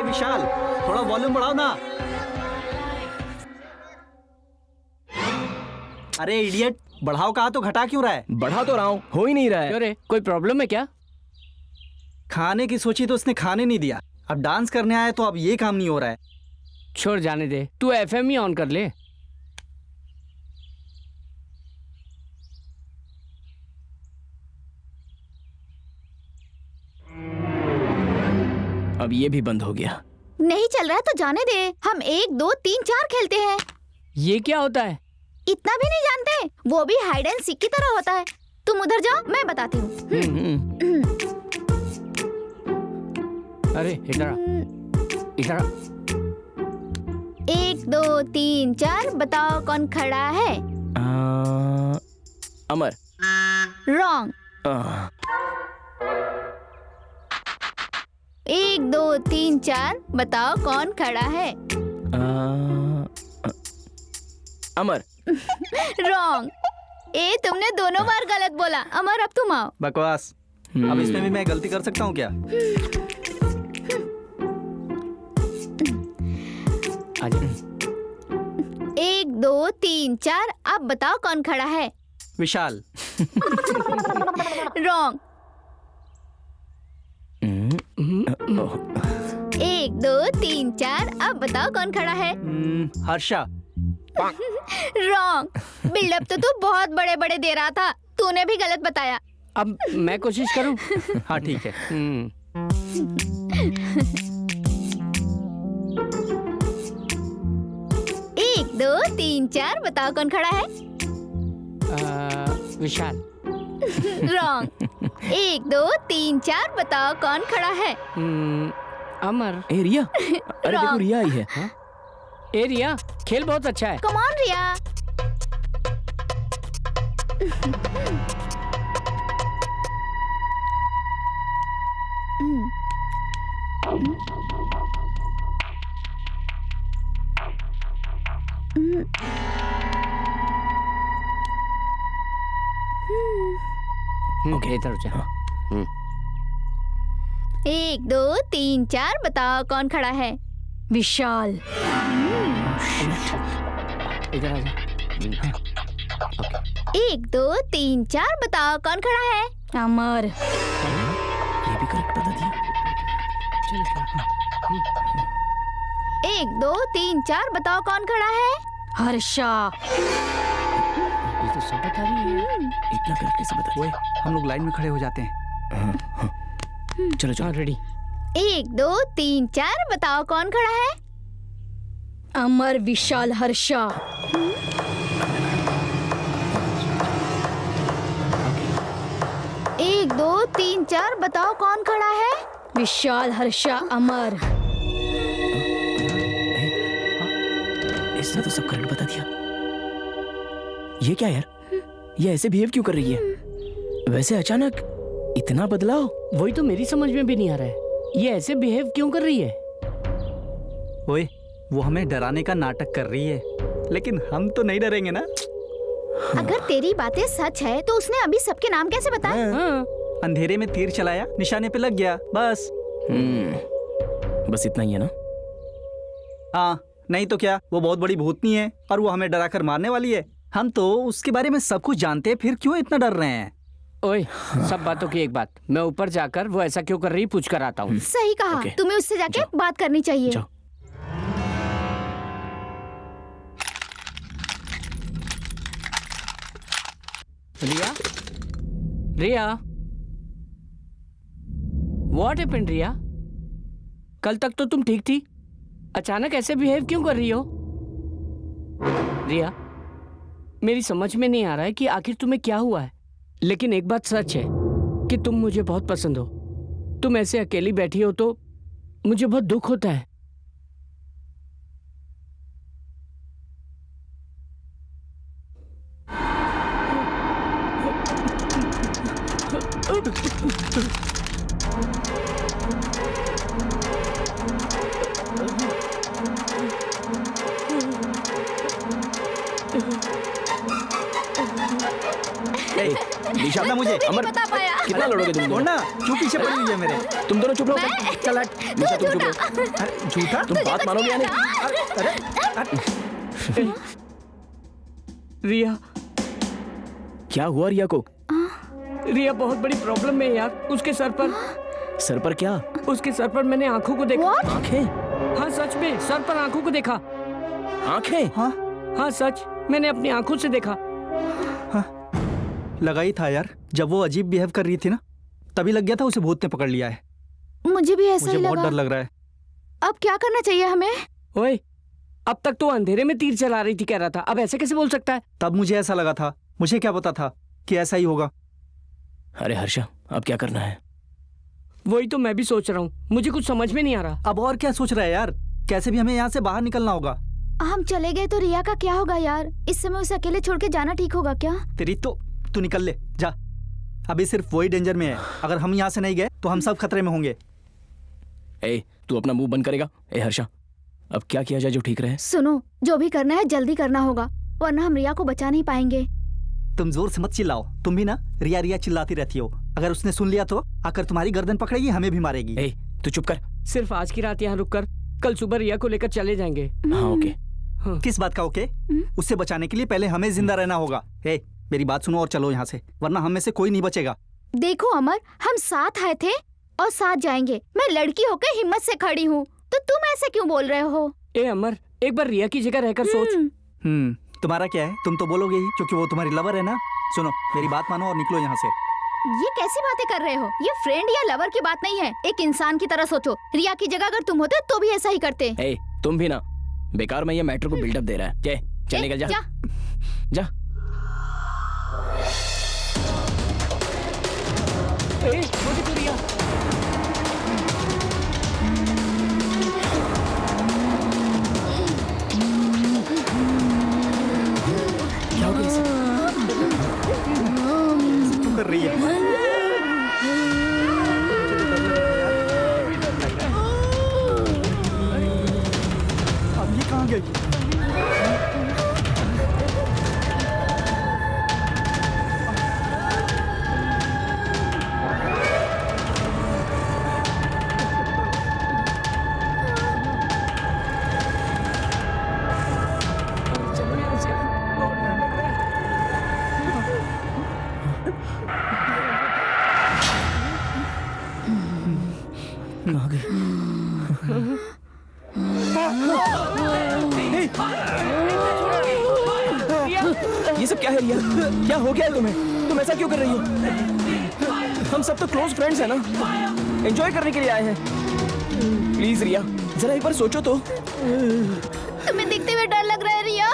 विशाल, थोड़ा वॉल्यूम बढ़ाओ ना। अरे इडियट, बढ़ाओ कहा तो घटा क्यों रहा है? बढ़ा तो रहा हूँ, हो ही नहीं रहा है। अरे कोई प्रॉब्लम है क्या? खाने की सोची तो उसने खाने नहीं दिया, अब डांस करने आया तो अब ये काम नहीं हो रहा है। छोड़ जाने दे, तू एफएम ही ऑन कर ले। अब ये भी बंद हो गया। नहीं चल रहा है तो जाने दे, हम 1 2 3 4 खेलते हैं। ये क्या होता है? इतना भी नहीं जानते? वो भी हाइड एंड सीक की तरह होता है। तुम उधर जाओ, मैं बताती हूँ। अरे इधर आ, इधर आ। 1 1 2 3 4 बताओ कौन खड़ा है? अमर। रॉन्ग। 1 2 3 4 बताओ कौन खड़ा है? अमर। रॉन्ग। तुमने दोनों बार गलत बोला। अमर अब तुम आओ। बकवास। अब इसमें भी मैं गलती कर सकता हूँ क्या? आजा। 1 2 3 4 अब बताओ कौन खड़ा है? विशाल। रॉन्ग। 1 2 3 4 अब बताओ कौन खड़ा है? हर्षा। रॉन्ग। बिल्डअप तो तू बहुत बड़े बड़े दे रहा था, तूने भी गलत बताया। अब मैं कोशिश करूं? हाँ ठीक है। 1 2 3 4 बताओ कौन खड़ा है? विशाल। रॉन्ग। 1 2 3 4 बताओ कौन खड़ा है? अमर। ए रिया, अरे देखो रिया आई है। हाँ? ए रिया, खेल बहुत अच्छा है। Come on Riya. ओके, इधर हो जा। 1 2 3 4 बताओ कौन खड़ा है? विशाल। इधर आ जा। 1 2 3 4 बताओ कौन खड़ा है? अमर। ये भी करेक्ट बता दिया। 1 2 3 4 बताओ कौन खड़ा है? हर्षा। ये तो सब बता रही है। इतना करेक्ट कैसे बता ओए, हम लोग लाइन में खड़े हो जाते हैं। चलो चलो रेडी। 1 2 3 4 बताओ कौन खड़ा है? अमर, विशाल, हर्षा। 1 2 3 4 बताओ कौन खड़ा है? विशाल, हर्षा, अमर। इसने तो सब करेक्ट बता दिया। ये क्या यार, ये ऐसे बिहेव क्यों कर रही है? वैसे अचानक इतना बदलाव? वही तो मेरी समझ में भी नहीं आ रहा है, ये ऐसे बिहेव क्यों कर रही है? ओए, वो हमें डराने का नाटक कर रही है, लेकिन हम तो नहीं डरेंगे ना। अगर तेरी बातें सच है तो उसने अभी सबके नाम कैसे बताए? हाँ। अंधेरे में तीर चलाया, निशाने पे लग गया, बस। बस इतना ही है ना? हाँ, नहीं तो क्या, वो बहुत बड़ी भूतनी है और वो हमें डरा कर मारने वाली है। हम तो उसके बारे में सब कुछ जानते हैं, फिर क्यों इतना डर रहे हैं? ओए, सब बातों की एक बात, मैं ऊपर जाकर वो ऐसा क्यों कर रही पूछ कर आता हूँ। सही कहा, ओके। तुम्हें उससे जाके बात करनी चाहिए। जाओ। रिया, रिया, व्हाट हैपेंड रिया? कल तक तो तुम ठीक थी, अचानक ऐसे बिहेव क्यों कर रही हो? रिया, मेरी समझ में नहीं आ रहा है कि आखिर तुम्हें क्या हुआ है, लेकिन एक बात सच है कि तुम मुझे बहुत पसंद हो। तुम ऐसे अकेली बैठी हो तो मुझे बहुत दुख होता है। निशा ना मुझे अमर, बता पाया। कितना लड़ोगे तुम दोनों? ना, क्यों पीछे पड़ी हुई है मेरे? तुम दोनों चुप रहो। मैं- चल हट। निशा तुम चुप रहो। अरे, झूठा? तुम बात मानोगे या नहीं? अरे, रिया, क्या हुआ रिया को? रिया बहुत बड़ी प्रॉब्लम में है यार। उसके सर पर, सर पर क्या? उसके सर पर मैंने आंखों को देखा। आंखें? हाँ सच में, सर पर आंखों को देखा। आंखें? हाँ, हाँ सच, मैंने अपनी आंखों से देखा। लगा ही था यार, जब वो अजीब बिहेव कर रही थी ना, तभी लग गया था उसे भूत ने पकड़ लिया है। मुझे भी ऐसा मुझे ही बहुत लगा। डर लग रहा है। अब क्या करना चाहिए हमें? ओए, अब तक तो अंधेरे में तीर चला रही थी कह रहा था, अब ऐसे कैसे बोल सकता है? तब मुझे ऐसा लगा था, मुझे क्या पता था कि ऐसा ही होगा। अरे हर्षा, अब क्या करना है? वही तो मैं भी सोच रहा हूँ, मुझे कुछ समझ में नहीं आ रहा। अब और क्या सोच रहा है यार? कैसे भी हमें यहाँ से बाहर निकलना होगा। हम चले गए तो रिया का क्या होगा यार? इस समय उसे अकेले छोड़ के जाना ठीक होगा क्या? तेरी तो तू निकल ले जा। अभी सिर्फ वही डेंजर में है, अगर हम यहाँ से नहीं गए तो हम सब खतरे में होंगे। ए तू अपना मुंह बंद करेगा? ए हर्षा, अब क्या किया जाए जो ठीक रहे? सुनो, जो भी करना है जल्दी करना होगा, वरना हम रिया को बचा नहीं पाएंगे। तुम जोर से मत चिल्लाओ, तुम भी ना रिया रिया चिल्लाती रहती हो। अगर उसने सुन लिया तो आकर तुम्हारी गर्दन पकड़ेगी, हमें भी मारेगी। ए तू चुप कर। सिर्फ आज की रात यहाँ रुककर कल सुबह रिया को लेकर चले जाएंगे। हाँ ओके। किस बात का ओके? उससे बचाने के लिए पहले हमें जिंदा रहना होगा। ए मेरी बात सुनो और चलो यहाँ से, वरना हम में से कोई नहीं बचेगा। देखो अमर, हम साथ आए थे और साथ जाएंगे। मैं लड़की होकर हिम्मत से खड़ी हूँ, तो तुम ऐसे क्यों बोल रहे हो? ए अमर, एक बार रिया की जगह रहकर सोच। तुम्हारा क्या है? तुम तो बोलोगे ही, क्योंकि वो तुम्हारी लवर है ना। सुनो मेरी बात मानो और निकलो यहाँ से। ये कैसी बातें कर रहे हो? ये फ्रेंड या लवर की बात नहीं है, एक इंसान की तरह सोचो। रिया की जगह अगर तुम होते तो भी ऐसा ही करते। ए तुम भी ना बेकार में ये मैटर को बिल्डअप दे रहा है। क्या चल निकल जा, जा। ए, वो देखो रिया। क्या हो गया इसे? क्यों कर रही है? अब ये कहाँ गई? कहाँ गई? ये सब क्या है रिया? क्या हो गया तुम्हें? तुम ऐसा क्यों कर रही हो? हम सब तो क्लोज फ्रेंड्स हैं ना, एंजॉय करने के लिए आए हैं। प्लीज रिया, जरा एक बार सोचो तो। तुम्हें दिखते हुए डर लग रहा है रिया?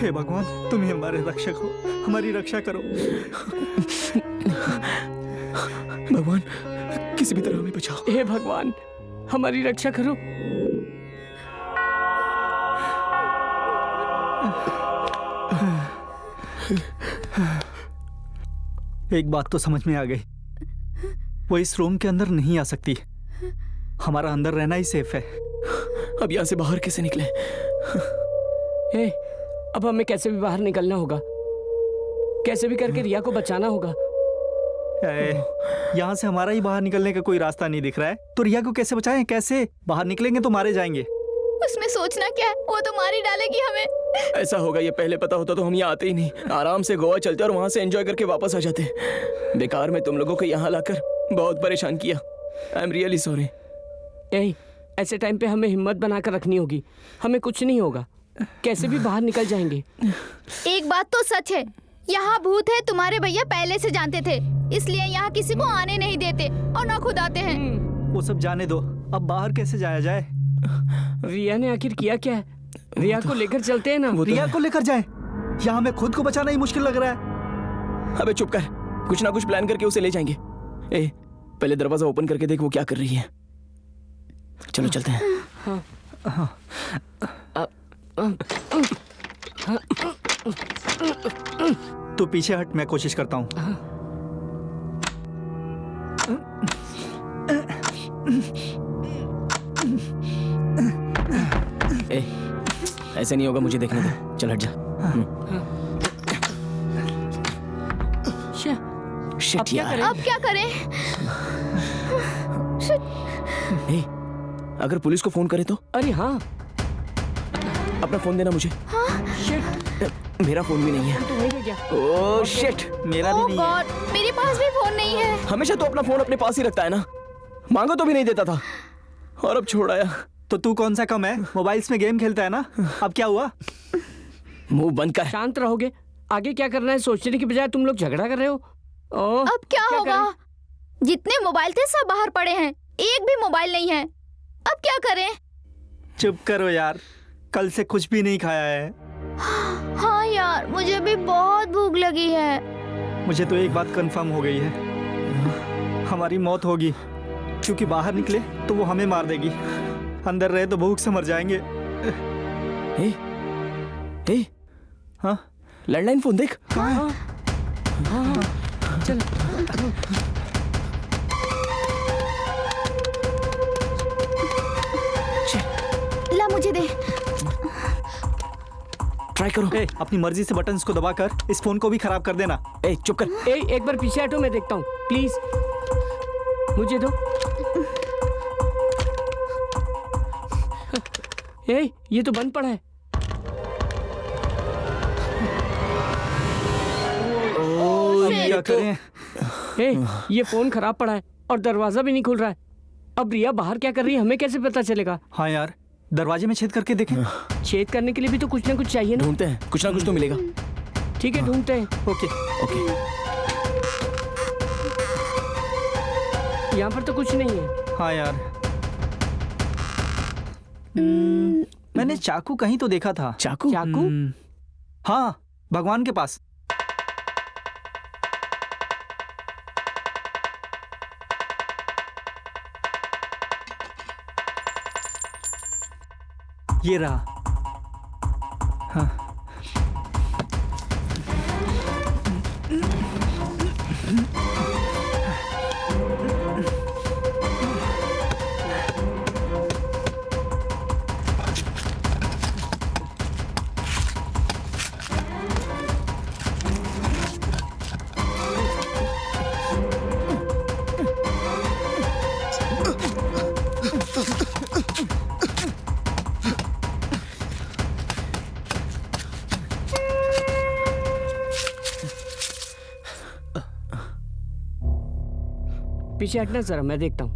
हे भगवान, तुम ही हमारे रक्षक हो, हमारी रक्षा करो। भगवान किसी भी तरह हमें बचाओ। हे भगवान, हमारी रक्षा करो। एक बात तो समझ में आ गई, वो इस रूम के अंदर नहीं आ सकती। हमारा अंदर रहना ही सेफ है। अब यहाँ से बाहर कैसे निकले? ए, अब हमें कैसे भी बाहर निकलना होगा, कैसे भी करके रिया को बचाना होगा। यहाँ से हमारा ही बाहर निकलने का कोई रास्ता नहीं दिख रहा है, तो रिया को कैसे बचाएं? कैसे बाहर निकलेंगे तो मारे जाएंगे। उसमें सोचना क्या है, वो तो मार ही डालेगी हमें। ऐसा होगा ये पहले पता होता तो हम यहाँ आते ही नहीं, आराम से गोवा चलते और वहाँ से एंजॉय करके वापस आ जाते। बेकार में तुम लोगों को यहाँ लाकर बहुत परेशान किया। I am really sorry. Uh, ऐसे टाइम पे हमें हिम्मत बनाकर रखनी होगी, हमें कुछ नहीं होगा, कैसे भी बाहर निकल जाएंगे। एक बात तो सच है, यहाँ भूत है तुम्हारे भैया पहले से जानते थे, इसलिए यहाँ किसी को आने नहीं देते और ना खुद आते हैं। वो सब जाने दो, अब बाहर कैसे जाया जाए? रिया ने आखिर किया क्या है? रिया को लेकर चलते हैं ना। रिया को लेकर जाए? यहाँ हमें खुद को बचाना ही मुश्किल लग रहा है। अबे चुप कर, कुछ ना कुछ प्लान करके उसे ले जाएंगे। ए, पहले दरवाजा ओपन करके देख वो क्या कर रही है। चलो चलते हैं। तू पीछे हट, मैं कोशिश करता हूँ। ए, ऐसे नहीं होगा, मुझे देखने दे। चल हट जा। शिट यार। अब क्या करें? ए, अगर पुलिस को फोन करे तो? अरे हाँ, अपना फोन देना मुझे। शिट, मेरा फोन भी नहीं है। तो वही है क्या? ओह शिट, मेरा भी नहीं है। गॉड, मेरी मेरे पास भी फोन नहीं है। हमेशा तो अपना फोन अपने पास ही रखता है ना, मांगो तो भी नहीं देता था, और अब छोड़ आया। तो तू कौन सा कम है, मोबाइल्स में गेम खेलता है ना, अब क्या हुआ? मुंह बंद कर। शांत रहोगे? आगे क्या करना है सोचने की बजाय तुम लोग झगड़ा कर रहे हो। अब क्या होगा? जितने मोबाइल थे सब बाहर पड़े हैं, एक भी मोबाइल नहीं है, अब क्या करें? चुप करो यार, कल से कुछ भी नहीं खाया है। हाँ यार, मुझे भी बहुत भूख लगी है। मुझे तो एक बात कंफर्म हो गई है, हमारी मौत होगी, क्योंकि बाहर निकले तो वो हमें मार देगी, अंदर रहे तो भूख से मर जाएंगे। ए, हाँ, लैंडलाइन फोन देख। कहाँ है? चल ला मुझे दे। ट्राई करो। ए, अपनी मर्जी से बटन्स को दबाकर इस फोन को भी खराब कर देना। ए, चुप कर। एक बार पीछे हटो, मैं देखता हूँ प्लीज, मुझे दो। ये तो बंद पड़ा है। क्या करें? ये फोन खराब पड़ा है और दरवाजा भी नहीं खुल रहा है। अब रिया बाहर क्या कर रही है हमें कैसे पता चलेगा? हाँ यार, दरवाजे में छेद करके देखें। छेद करने के लिए भी तो कुछ ना कुछ चाहिए ना। ढूंढते हैं, कुछ ना कुछ तो मिलेगा। ठीक है, ढूंढते हैं। Okay okay. यहाँ पर तो कुछ नहीं है। हाँ यार, मैंने चाकू कहीं तो देखा था। चाकू? चाकू? हाँ, भगवान के पास। ये रहा। हाँ। पीछे हटना जरा, मैं देखता हूँ।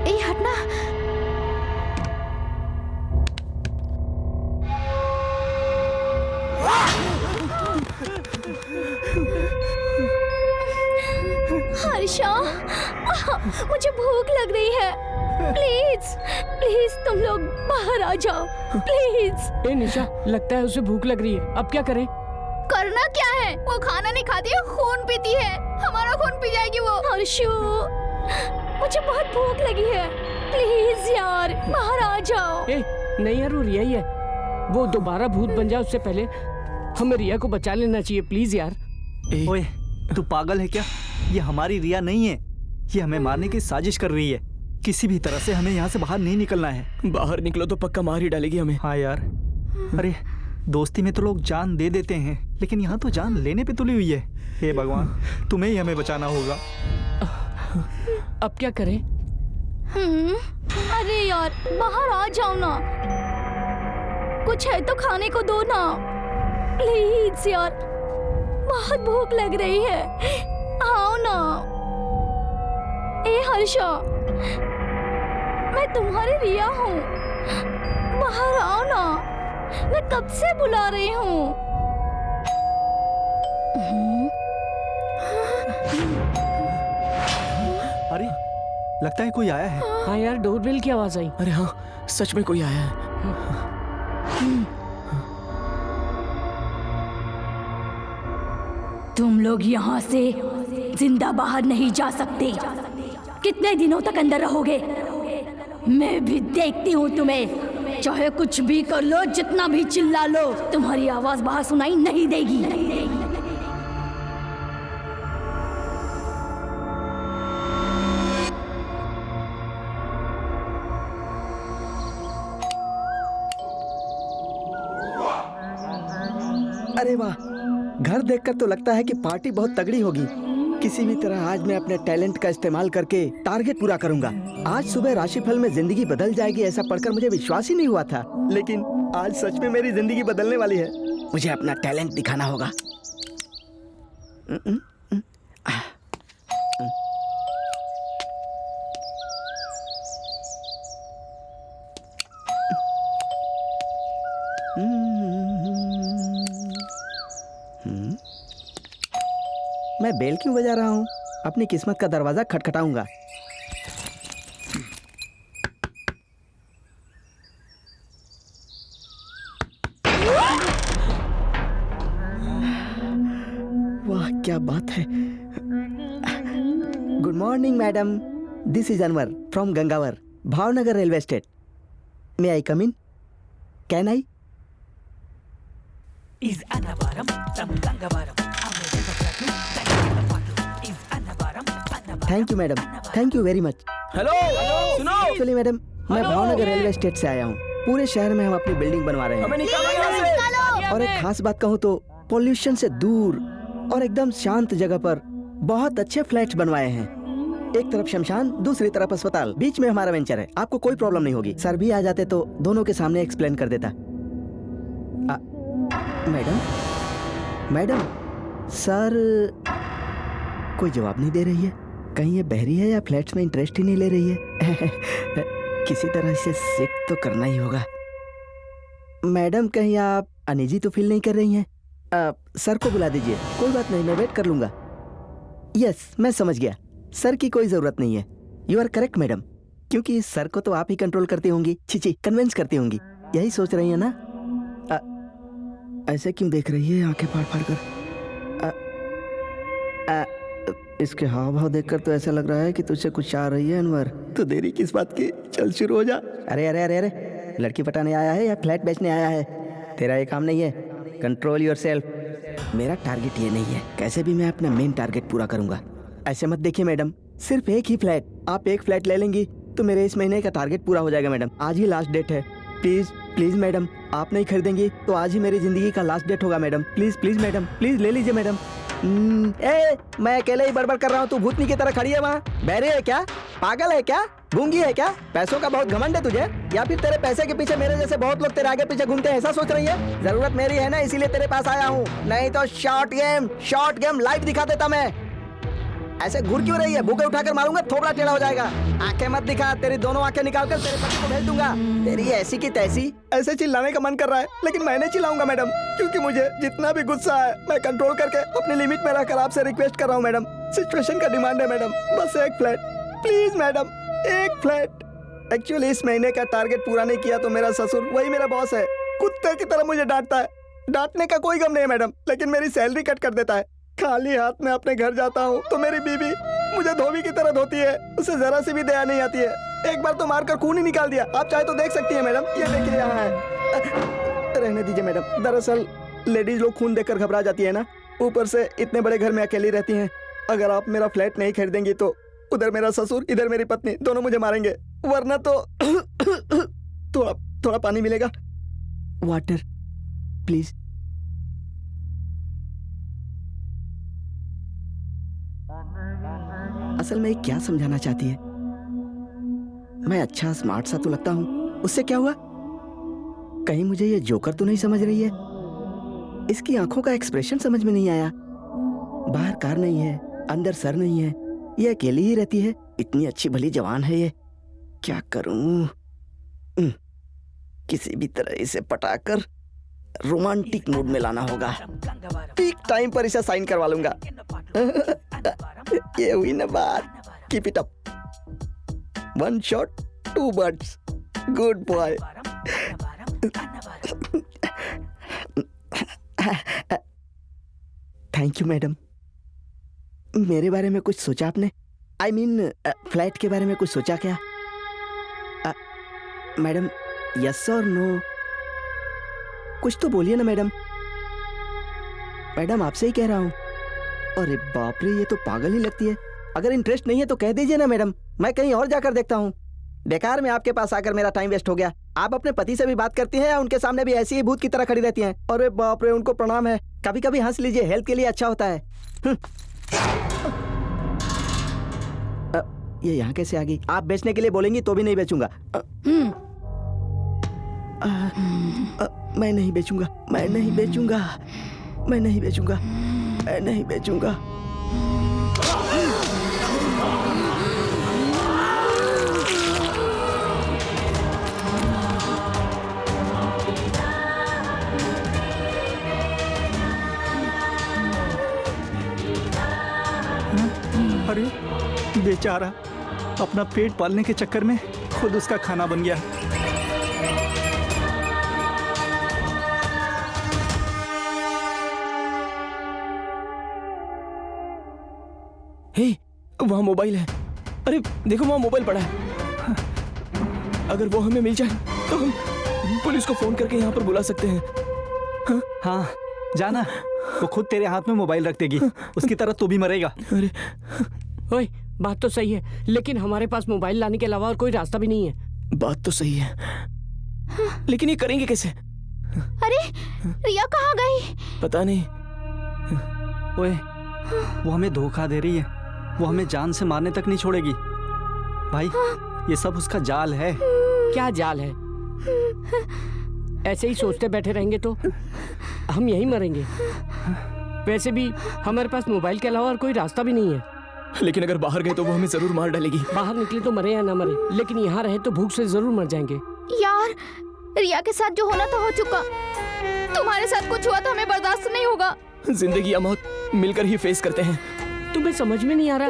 ए हटना। हर्षा, मुझे भूख लग रही है, प्लीज प्लीज तुम लोग बाहर आ जाओ प्लीज। ए निशा, लगता है उसे भूख लग रही है, अब क्या करें? करना क्या है, वो खाना नहीं खाती है, खून पीती है, हमारा खून पी जाएगी वो। हर्षु, मुझे बहुत भूख लगी है, प्लीज यार बाहर आ जाओ। नहीं यार, वो रिया ही है, वो दोबारा भूत बन जाए उससे पहले हमें रिया को बचा लेना चाहिए, प्लीज यार। ओए, तू पागल है क्या? ये हमारी रिया नहीं है, ये हमें मारने की साजिश कर रही है। किसी भी तरह से हमें यहाँ से बाहर नहीं निकलना है। बाहर निकलो तो पक्का मार ही डालेगी हमें। हाँ यार, अरे दोस्ती में तो लोग जान दे देते हैं, लेकिन यहाँ तो जान लेने पे तुली हुई है। हे भगवान, तुम्हें ही हमें बचाना होगा। अब क्या करें? अरे यार बाहर आ जाओ ना, कुछ है तो खाने को दो ना प्लीज यार, बहुत भूख लग रही है, आओ ना। ए हर्षा, मैं तुम्हारी रिया हूँ, बाहर आओ ना, मैं कब से बुला रही हूँ। अरे लगता है कोई आया है। हाँ यार, डोरबेल की आवाज आई। अरे हाँ, सच में कोई आया है। तुम लोग यहाँ से जिंदा बाहर नहीं जा सकते। कितने दिनों तक अंदर रहोगे? मैं भी देखती हूँ तुम्हें। चाहे कुछ भी कर लो, जितना भी चिल्ला लो, तुम्हारी आवाज बाहर सुनाई नहीं देगी। अरे वाह, घर देखकर तो लगता है कि पार्टी बहुत तगड़ी होगी। किसी भी तरह आज मैं अपने टैलेंट का इस्तेमाल करके टारगेट पूरा करूंगा। आज सुबह राशिफल में जिंदगी बदल जाएगी ऐसा पढ़कर मुझे विश्वास ही नहीं हुआ था, लेकिन आज सच में मेरी जिंदगी बदलने वाली है। मुझे अपना टैलेंट दिखाना होगा। मैं बेल क्यों बजा रहा हूँ? अपनी किस्मत का दरवाजा खटखटाऊंगा। वाह क्या बात है। Good morning madam, this is Anwar from Gangawar, Bhavnagar railway state. May I come in? Can I? Thank you madam, thank you very much. Hello सुनो, एक्चुअली मैडम मैं भावनगर रेलवे स्टेट से आया हूँ। पूरे शहर में हम अपनी बिल्डिंग बनवा रहे हमें हैं निकालो यहाँ से। और एक खास बात कहूँ तो पोल्यूशन से दूर और एकदम शांत जगह पर बहुत अच्छे फ्लैट्स बनवाए हैं। एक तरफ शमशान, दूसरी तरफ अस्पताल, बीच में हमारा वेंचर है। आपको कोई प्रॉब्लम नहीं होगी। सर भी आ जाते तो दोनों के सामने एक्सप्लेन कर देता। मैडम मैडम सर कोई जवाब नहीं दे रही है। कहीं ये बहरी है या फ्लैट्स में इंटरेस्ट ही नहीं ले रही है? किसी तरह से सिक तो करना ही होगा। मैडम कहीं आप अनईजी तो फील नहीं कर रही हैं? सर को बुला दीजिए। कोई बात नहीं, मैं वेट कर लूंगा। यस मैं समझ गया, सर की कोई जरूरत नहीं है। यू आर करेक्ट मैडम, क्योंकि सर को तो आप ही कंट्रोल करती होंगी, छी कन्विंस करती होंगी। यही सोच रही है ना? ऐसे क्यों देख रही है आंखें फाड़ फाड़ कर? इसके हाव भाव देखकर तो ऐसा लग रहा है कि तुझसे कुछ चाह रही है अनवर। तो देरी किस बात की, चल शुरू हो जा। अरे अरे अरे अरे, लड़की पटाने आया है या फ्लैट बेचने आया है? तेरा ये काम नहीं है। Control yourself. मेरा टारगेट ये नहीं है, कैसे भी मैं अपना मेन टारगेट पूरा करूंगा। ऐसे मत देखिए मैडम, सिर्फ एक ही फ्लैट। आप एक फ्लैट ले लेंगी तो मेरे इस महीने का टारगेट पूरा हो जाएगा मैडम। आज ही लास्ट डेट है। प्लीज प्लीज मैडम, आप नहीं खरीदेंगी तो आज ही मेरी जिंदगी का लास्ट डेट होगा madam. Please please madam, please ले लीजिए मैडम। मैं अकेले ही बड़बड़ कर रहा हूँ, तू भूतनी की तरह खड़ी है वहाँ। बहरे है क्या? पागल है क्या? गूंगी है क्या? पैसों का बहुत घमंड है तुझे, या फिर तेरे पैसे के पीछे मेरे जैसे बहुत लोग तेरे आगे पीछे घूमते हैं, ऐसा सोच रही है? जरूरत मेरी है ना, इसीलिए तेरे पास आया हूँ। नहीं तो शॉर्ट गेम लाइव दिखा देता मैं। ऐसे घूर क्यों रही है? भूखे उठाकर मारूंगा, थोबड़ा टेढ़ा हो जाएगा। आंखें मत दिखा, तेरी दोनों आंखें निकालकर तेरे पति को भेज दूंगा। तेरी ऐसी की तैसी। ऐसे चिल्लाने का मन कर रहा है, लेकिन मैं नहीं चिल्लाऊंगा मैडम, क्योंकि मुझे जितना भी गुस्सा है मैं कंट्रोल करके अपनी लिमिट में रहकर आपसे रिक्वेस्ट कर रहा हूँ मैडम। सिचुएशन का डिमांड है मैडम, बस एक फ्लैट प्लीज मैडम, एक फ्लैट। एक्चुअली इस महीने का टारगेट पूरा नहीं किया तो मेरा ससुर, वही मेरा बॉस है, कुत्ते की तरह मुझे डांटता है। डांटने का कोई गम नहीं है मैडम, लेकिन मेरी सैलरी कट कर देता है। खाली हाथ में अपने घर जाता हूँ तो मेरी बीवी मुझे धोबी की तरह धोती है, उसे जरा सी भी दया नहीं आती है। एक बार तो मारकर खून ही निकाल दिया। आप चाहे तो देख सकती हैं मैडम, ये देखिए यहाँ है। रहने दीजिए मैडम, दरअसल लेडीज लोग खून देखकर घबरा जाती है ना, ऊपर से इतने बड़े घर में अकेली रहती हैं। अगर आप मेरा फ्लैट नहीं खरीदेंगी तो उधर मेरा ससुर, इधर मेरी पत्नी, दोनों मुझे मारेंगे, वरना तो थोड़ा पानी मिलेगा? Water please. असल में क्या समझाना चाहती है? मैं अच्छा स्मार्ट सा तो लगता हूँ, उससे क्या हुआ? कहीं मुझे ये जोकर तो नहीं समझ रही है? इसकी आंखों का एक्सप्रेशन समझ में नहीं आया। बाहर कार नहीं है, अंदर सर नहीं है, ये अकेली ही रहती है। इतनी अच्छी भली जवान है ये, क्या करूं? किसी भी तरह इसे पटाकर रोमांटिक मूड में लाना होगा। पीक टाइम पर इसे साइन करवा लूंगा। ये हुई ना बात। Keep it up. One shot two birds, good boy. Thank you madam. मेरे बारे में कुछ सोचा आपने? I mean, फ्लैट के बारे में कुछ सोचा क्या? मैडम यस और नो कुछ तो बोलिए ना मैडम। मैडम आपसे ही कह रहा हूँ। अरे बाप रे, ये तो पागल ही लगती है। अगर इंटरेस्ट नहीं है तो कह दीजिए ना मैडम, मैं कहीं और जाकर देखता हूँ। बेकार में आपके पास आकर मेरा टाइम वेस्ट हो गया। आप अपने पति से भी बात करती हैं या उनके सामने भी ऐसी ही भूत की तरह खड़ी रहती हैं? अरे बाप रे, उनको प्रणाम है। कभी कभी हंस लीजिए, हेल्थ के लिए अच्छा होता है। ये यहाँ कैसे आ गई? आप बेचने के लिए बोलेंगी तो भी नहीं बेचूंगा। मैं नहीं बेचूंगा, मैं नहीं बेचूंगा, मैं नहीं बेचूंगा, मैं नहीं बेचूंगा। अरे बेचारा अपना पेट पालने के चक्कर में खुद उसका खाना बन गया। हे, वहाँ मोबाइल है। अरे देखो वहाँ मोबाइल पड़ा है। अगर वो हमें मिल जाए तो हम पुलिस को फोन करके यहाँ पर बुला सकते हैं। हाँ जाना, वो खुद तेरे हाथ में मोबाइल रख देगी, उसकी तरह तू भी मरेगा। अरे ओए, बात तो सही है, लेकिन हमारे पास मोबाइल लाने के अलावा और कोई रास्ता भी नहीं है। बात तो सही है, लेकिन ये करेंगे कैसे? अरे रिया कहाँ गई? पता नहीं। ओए, वो हमें धोखा दे रही है, वो हमें जान से मारने तक नहीं छोड़ेगी। भाई ये सब उसका जाल है। क्या जाल है? ऐसे ही सोचते बैठे रहेंगे तो हम यहीं मरेंगे। वैसे भी हमारे पास मोबाइल के अलावा और कोई रास्ता भी नहीं है। लेकिन अगर बाहर गए तो वो हमें जरूर मार डालेगी। बाहर निकले तो मरे या ना मरे, लेकिन यहाँ रहे तो भूख से जरूर मर जाएंगे। यार रिया के साथ जो होना था हो चुका, तुम्हारे साथ कुछ हुआ तो हमें बर्दाश्त नहीं होगा। जिंदगी या मौत मिलकर ही फेस करते हैं। तुम्हें समझ में नहीं आ रहा?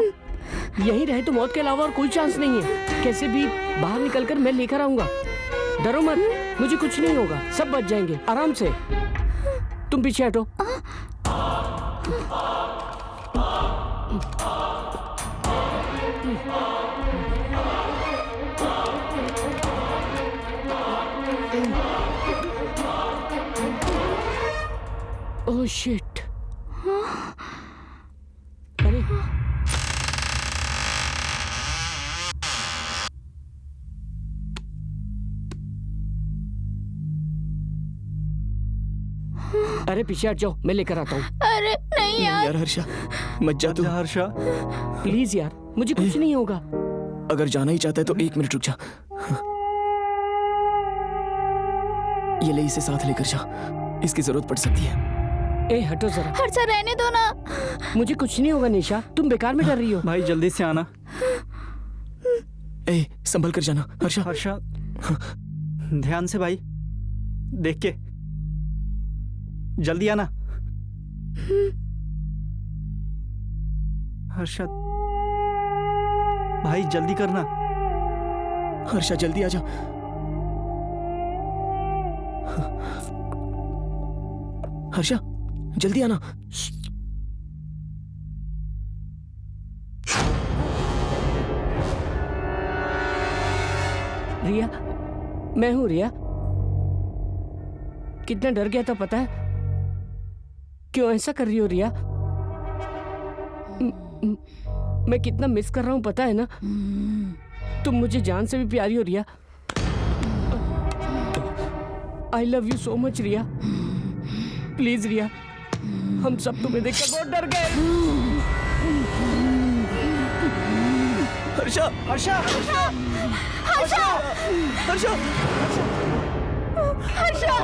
यहीं रहे तो मौत के अलावा और कोई चांस नहीं है। कैसे भी बाहर निकलकर मैं लेकर आऊंगा। डरो मत, मुझे कुछ नहीं होगा, सब बच जाएंगे आराम से। तुम पीछे हटो। Oh shit. अरे अरे पीछे हट जाओ, मैं लेकर आता हूँ। अरे नहीं यार। यार हर्षा मत जा तू। हर्षा प्लीज यार, मुझे कुछ नहीं होगा। अगर जाना ही चाहता है तो 1 मिनट रुक जा। ये ले, इसे साथ लेकर जा, इसकी जरूरत पड़ सकती है। ए हटो जरा। हर्षा रहने दो ना। मुझे कुछ नहीं होगा निशा, तुम बेकार में डर रही हो। भाई जल्दी से आना। ए संभल कर जाना हर्षा। हर्षा ध्यान से भाई, देख के जल्दी आना। हर्षा भाई जल्दी करना। हर्षा जल्दी आ जा। हर्षा जल्दी आना। रिया, मैं हूँ रिया। कितना डर गया था पता है? क्यों ऐसा कर रही हो रिया? मैं कितना मिस कर रहा हूँ पता है ना? तुम मुझे जान से भी प्यारी हो Riya. I love you so much Riya. Please Riya, हम सब तुम्हें देखकर बहुत डर गए। हर्षा हर्षा हर्षा हर्षा हर्षा हर्षा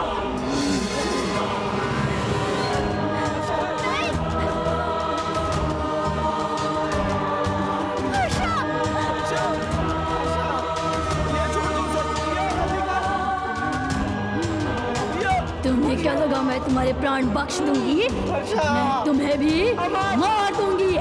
तुम्हें क्या लगा मैं तुम्हारे प्राण बख्श दूंगी? मैं तुम्हें भी मार दूंगी।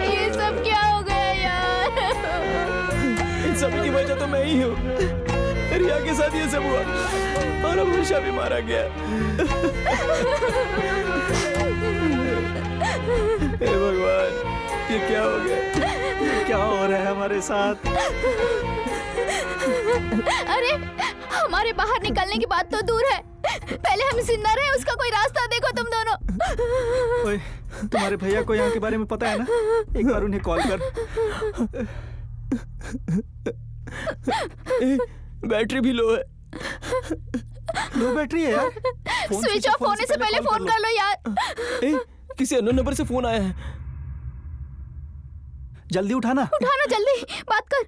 ये सब क्या हो गया यार? इन सभी की वजह तो मैं ही हूँ। रिया के साथ ये सब हुआ और अब हर्षा भी मारा गया। हे भगवान, ये क्या हो गया? क्या हो रहा है हमारे साथ? अरे हमारे बाहर निकलने की बात तो दूर है, पहले हम जिंदा रहे उसका कोई रास्ता देखो तुम दोनों। ओए, तुम्हारे भैया को यहाँ के बारे में पता है ना? एक बार उन्हें कॉल कर। बैटरी भी लो है। लो बैटरी है यार। स्विच ऑफ होने से पहले फोन कर लो यार। किसी अननोन नंबर से फोन आया है। जल्दी उठाना। उठाना जल्दी, बात कर।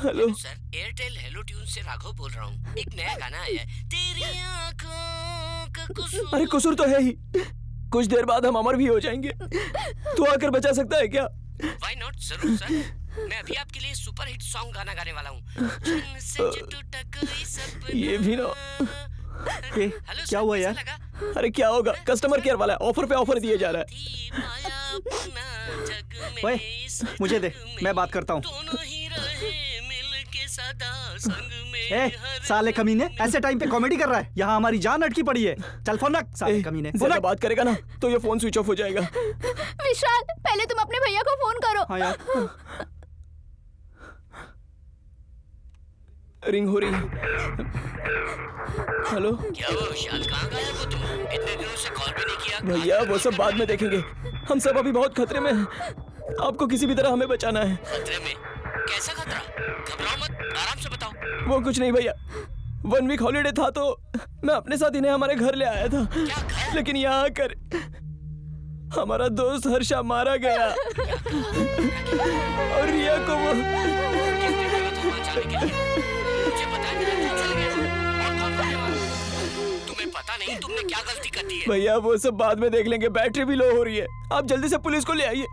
Hello sir, Airtel hello tune से राघव बोल रहा हूँ। एक नया गाना आया है, तेरी आँखों का कसूर। अरे कसूर तो है ही, कुछ देर बाद हम अमर भी हो जाएंगे। तू आकर बचा सकता है क्या? Why not? जरूर सर, मैं अभी आपके लिए सुपर हिट सॉन्ग गाना गाने वाला हूँ। ये भी ना। हेलो क्या हुआ यार? अरे क्या होगा, कस्टमर केयर वाला है, ऑफर पे ऑफर दिया जा रहा है। ओए, मुझे दे, मैं बात करता हूँ। ए, साले कमीने, ऐसे टाइम पे कॉमेडी कर रहा है? यहाँ हमारी जान अटकी पड़ी है। चल फोन रख, साले कमीने। ज्यादा बात करेगा ना तो ये फोन स्विच ऑफ हो जाएगा। विशाल, पहले तुम अपने भैया को फोन करो। हाँ यार। रिंग हो रही है। हेलो, क्या वो विशाल, कहाँ गए हो तुम? इतने दिनों से कॉल भी नहीं किया। भैया वो सब बाद में देखेंगे, हम सब अभी बहुत खतरे में हैं। आपको किसी भी तरह हमें बचाना है। खतरे में? कैसा खतरा? घबराओ मत, आराम से बताओ। वो कुछ नहीं भैया, 1 वीक हॉलीडे था तो मैं अपने साथ इन्हें हमारे घर ले आया था। क्या घर? लेकिन यहाँ आकर हमारा दोस्त हर्षा मारा गया और रिया को वो किसने बोला था वहाँ जाने के लिए? मुझे पता है, मेरा दिल चल गया। और कौन था वहाँ? तुम्हें पता नहीं तुमने क्या गलती कर दी है? भैया वो सब बाद में देख लेंगे, बैटरी भी लो हो रही है। आप जल्दी से पुलिस को ले आइए।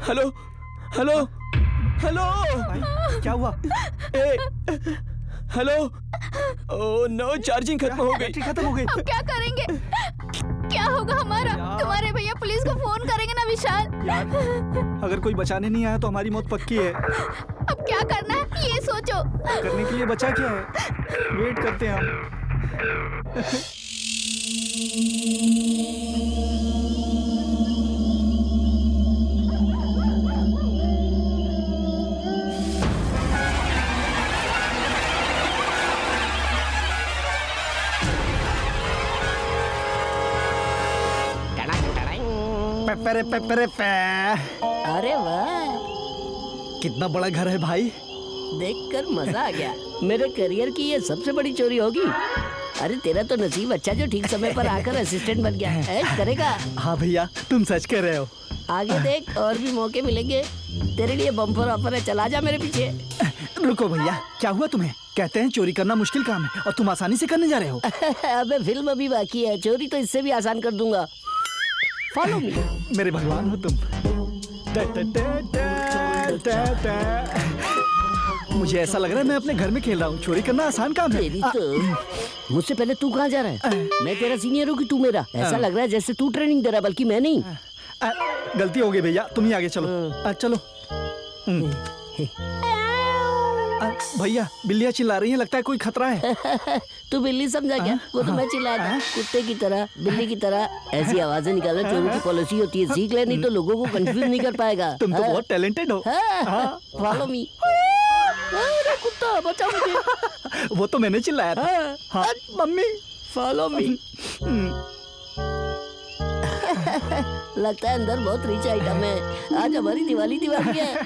हेलो हेलो हेलो, क्या हुआ? हेलो। ओह नो, चार्जिंग खत्म हो गई। बैटरी खत्म हो गई। अब क्या करेंगे? क्या होगा हमारा? तुम्हारे भैया पुलिस को फोन करेंगे ना विशाल? यार, अगर कोई बचाने नहीं आया तो हमारी मौत पक्की है। अब क्या करना है ये सोचो। करने के लिए बचा क्या है? वेट करते हैं हम। पेपरे पेपरे पे। अरे वाह, कितना बड़ा घर है भाई। देखकर मजा आ गया। मेरे करियर की ये सबसे बड़ी चोरी होगी। अरे तेरा तो नसीब अच्छा जो ठीक समय पर आकर असिस्टेंट बन गया है। करेगा? हाँ भैया, तुम सच कह रहे हो। आगे देख, और भी मौके मिलेंगे तेरे लिए। बम्पर ऑफर है, चला जा मेरे पीछे। रुको भैया, क्या हुआ तुम्हें? कहते हैं चोरी करना मुश्किल काम है और तुम आसानी से करने जा रहे हो। अबे फिल्म अभी बाकी है, चोरी तो इससे भी आसान कर दूंगा। Follow me. मेरे भगवान हो तुम। मुझे ऐसा लग रहा है मैं अपने घर में खेल रहा हूँ। चोरी करना आसान काम है। तेरी तो मुझसे पहले तू कहाँ जा रहा है? मैं तेरा सीनियर हूँ कि तू मेरा? ऐसा लग रहा है जैसे तू ट्रेनिंग दे रहा है, बल्कि मैं नहीं। गलती हो गई भैया, तुम ही आगे चलो। चलो। भैया, बिल्लियाँ चिल्ला रही हैं, लगता है कोई खतरा है। तू बिल्ली समझा क्या? वो तो मैं चिल्लाया था, कुत्ते की तरह, बिल्ली की तरह। ऐसी आवाजें निकालना चोरों की पॉलिसी होती है, सीख ले, नहीं तो लोगों को कंफ्यूज नहीं कर पाएगा। तुम तो बहुत टैलेंटेड हो। Follow me. अरे कुत्ता, बचा मुझे। वो तो मैंने चिल्लाया था। हाँ, मम्मी फॉलो मी। लगता है अंदर बहुत रिच आइटम है। आज हमारी दिवाली है।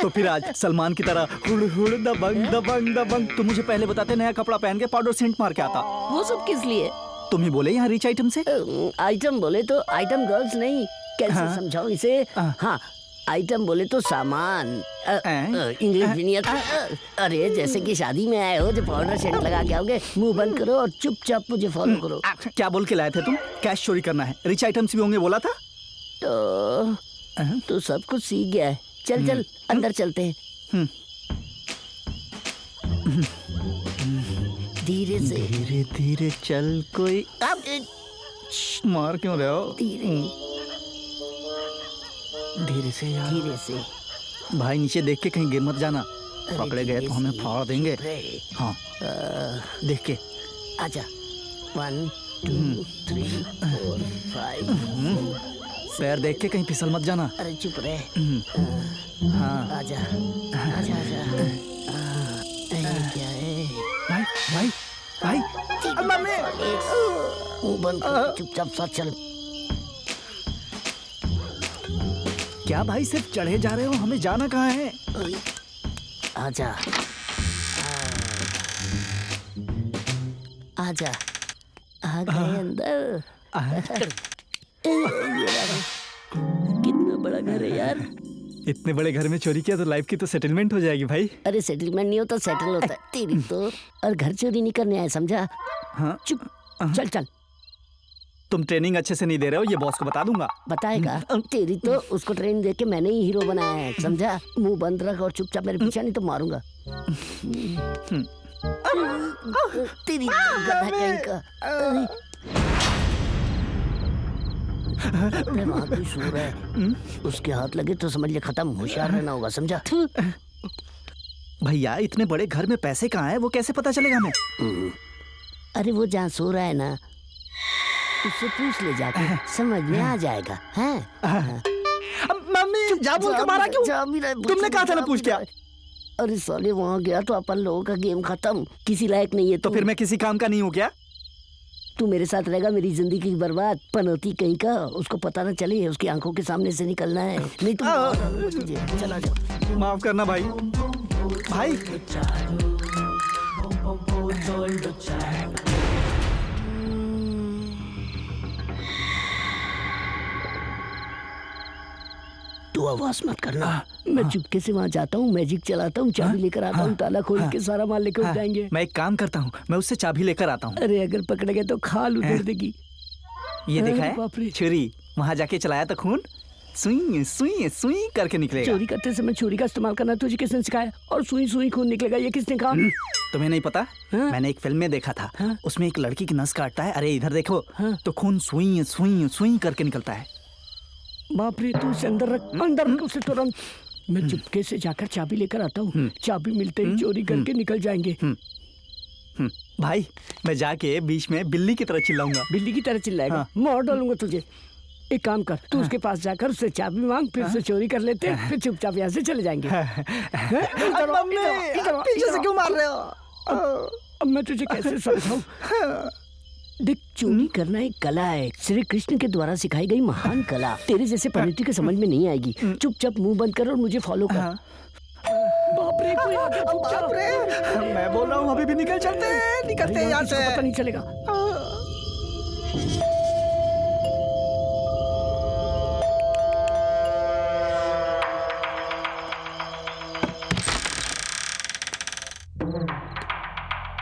तो फिर आज सलमान की तरह हुड़ हुड़ दबंग दबंग दबंग। तुम मुझे पहले बताते, नया कपड़ा पहन के पाउडर सेंट मार के आता। वो सब किस लिए? तुम ही बोले यहाँ रिच आइटम से। आइटम बोले तो आइटम गर्ल्स नहीं, कैसे समझाऊं इसे? हाँ, आइटम बोले तो सामान। इंग्लिश भी नहीं आता। अरे जैसे कि शादी में आए हो, जो पाउडर सेंट लगा के आओगे, मुंह बंद करो और चुपचाप मुझे फॉलो करो। क्या बोल के लाए थे तुम? कैश चोरी करना है, रिच आइटम्स भी होंगे बोला था। तो सब कुछ सीख गया है। चल चल अंदर चलते हैं। धीरे से, धीरे धीरे चल। कोई मार क्यों रहे हो? धीरे से यार, धीरे से। भाई नीचे देख के कहीं गिर मत जाना। पकड़े गए तो हमें फाड़ देंगे। हाँ, देख के। आजा। 1 2 3 4 5 पैर देख के कहीं फिसल मत जाना। अरे चुप रहे। हाँ आजा आजा आजा। ये क्या है? भाई भाई भाई मम्मी मुंह बंद कर चुपचाप साथ चल। क्या भाई सिर्फ चढ़े जा रहे हो, हमें जाना कहाँ है? आजा आजा आ गए अंदर। कितना बड़ा घर है यार। इतने बड़े घर में चोरी किया तो लाइफ की तो सेटलमेंट हो जाएगी भाई। अरे सेटलमेंट नहीं होता, सेटल होता है। तेरी तो। और घर चोरी नहीं करने आए, समझा? हाँ चुप चल चल। तुम ट्रेनिंग अच्छे से नहीं दे रहे हो, ये बॉस को बता दूंगा। बताएगा? तेरी तो। उसको ट्रेनिंग दे के मैंने ही हीरो बनाया है, समझा? मुंह बंद रख और चुपचाप मेरे पीछे, नहीं तो मारूंगा। तेरी गधा कहीं का। वहाँ कोई सो रहा है, उसके हाथ लगे तो समझ ले खत्म। होशियार रहना होगा, समझा? भैया इतने बड़े घर में पैसे कहाँ हैं, वो कैसे पता चलेगा हमें? अरे वो जहाँ सो रहा है ना, उससे पूछ ले जाके, समझ में आ जाएगा। हैं? मम्मी जा बोल के मारा क्यों? तुमने कहा था ना पूछ क्या? अरे साले वहाँ गया तो अपन लोगों का गेम खत्म। किसी लायक नहीं है तो फिर मैं किसी काम का नहीं हूँ क्या? तू मेरे साथ रहेगा, मेरी जिंदगी बर्बाद। पनौती कहीं का, उसको पता न चले, उसकी आंखों के सामने से निकलना है, नहीं तो तुझे। चला जाओ। माफ करना भाई। भाई तू आवाज मत करना। मैं चुपके से वहाँ जाता हूँ, मैजिक चलाता हूँ, चाबी लेकर आता हूँ, ताला खोल के सारा माल लेकर उठ जाएंगे। मैं एक काम करता हूँ, मैं उससे चाबी लेकर आता हूँ। अरे अगर पकड़ गए तो खाल उधेड़ देगी। ये देखा है छुरी, वहाँ जाके चलाया तो खून सुई सुई सुई करके निकलेगा। चोरी करते समय छुरी का इस्तेमाल करना तुझे किसने सिखाया? और सुई सुई खून निकलेगा, ये किसने कहा? तुम्हें नहीं पता? मैंने एक फिल्म में देखा था, उसमें एक लड़की की नस काटता है, अरे इधर देखो, तो खून सुई सुई सुई करके निकलता है। बाप रे, तू उसे अंदर रख, अंदर रख उसे तुरंत। मैं चुपके से जाकर चाबी लेकर आता हूँ, चाबी मिलते ही चोरी करके निकल जाएंगे। भाई मैं जाके बीच में बिल्ली की तरह चिल्लाऊंगा। बिल्ली की तरह चिल्लाएगा? मार डालूंगा तुझे। एक काम कर, तू उसके पास जाकर उससे चाबी मांग, फिर से चोरी कर लेते हैं, फिर चुपचाप यहाँ से चले जाएंगे। पीछे से क्यों मार रहे हो? अब मैं तुझे कैसे समझाऊं? देख, चोरी करना एक कला है, श्री कृष्ण के द्वारा सिखाई गई महान कला। तेरे जैसे पंडित के समझ में नहीं आएगी। चुपचाप मुंह बंद कर और मुझे फॉलो कर। बाप रे, कोई आ गया, चुपचाप। मैं बोल रहा हूँ अभी भी निकल चलते हैं, निकलते हैं यहाँ से। पता नहीं चलेगा।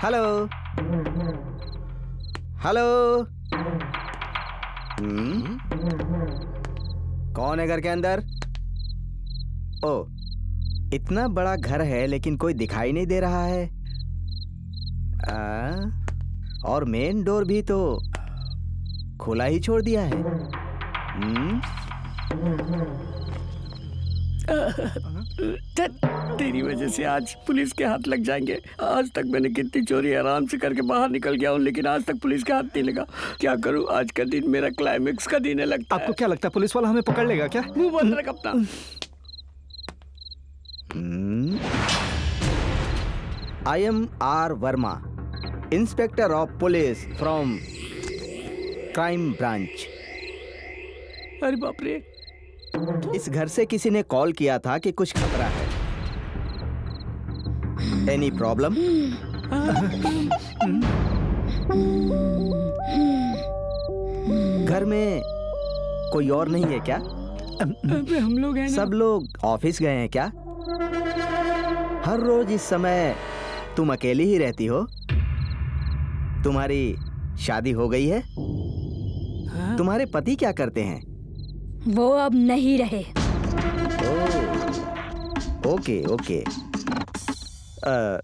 Hello hello. कौन है घर के अंदर? ओ, इतना बड़ा घर है लेकिन कोई दिखाई नहीं दे रहा है। और मेन डोर भी तो खुला ही छोड़ दिया है। तेरी वजह से आज पुलिस के हाथ लग जाएंगे। आज तक मैंने कितनी चोरी आराम से करके बाहर निकल गया हूँ, लेकिन आज तक पुलिस के हाथ नहीं लगा। क्या करूँ, आज का दिन मेरा क्लाइमेक्स का दिन है लगता है। आपको क्या लगता है पुलिस वाला हमें पकड़ लेगा क्या? मुंह बंद रख अपना। I am R. Verma, Inspector of Police from Crime Branch. अरे बाप रे, इस घर से किसी ने कॉल किया था कि कुछ खतरा है। Any problem? घर में कोई और नहीं है क्या? हम लोग हैं ना। सब लोग ऑफिस गए हैं क्या? हर रोज इस समय तुम अकेली ही रहती हो? तुम्हारी शादी हो गई है? तुम्हारे पति क्या करते हैं? वो अब नहीं रहे। Okay okay.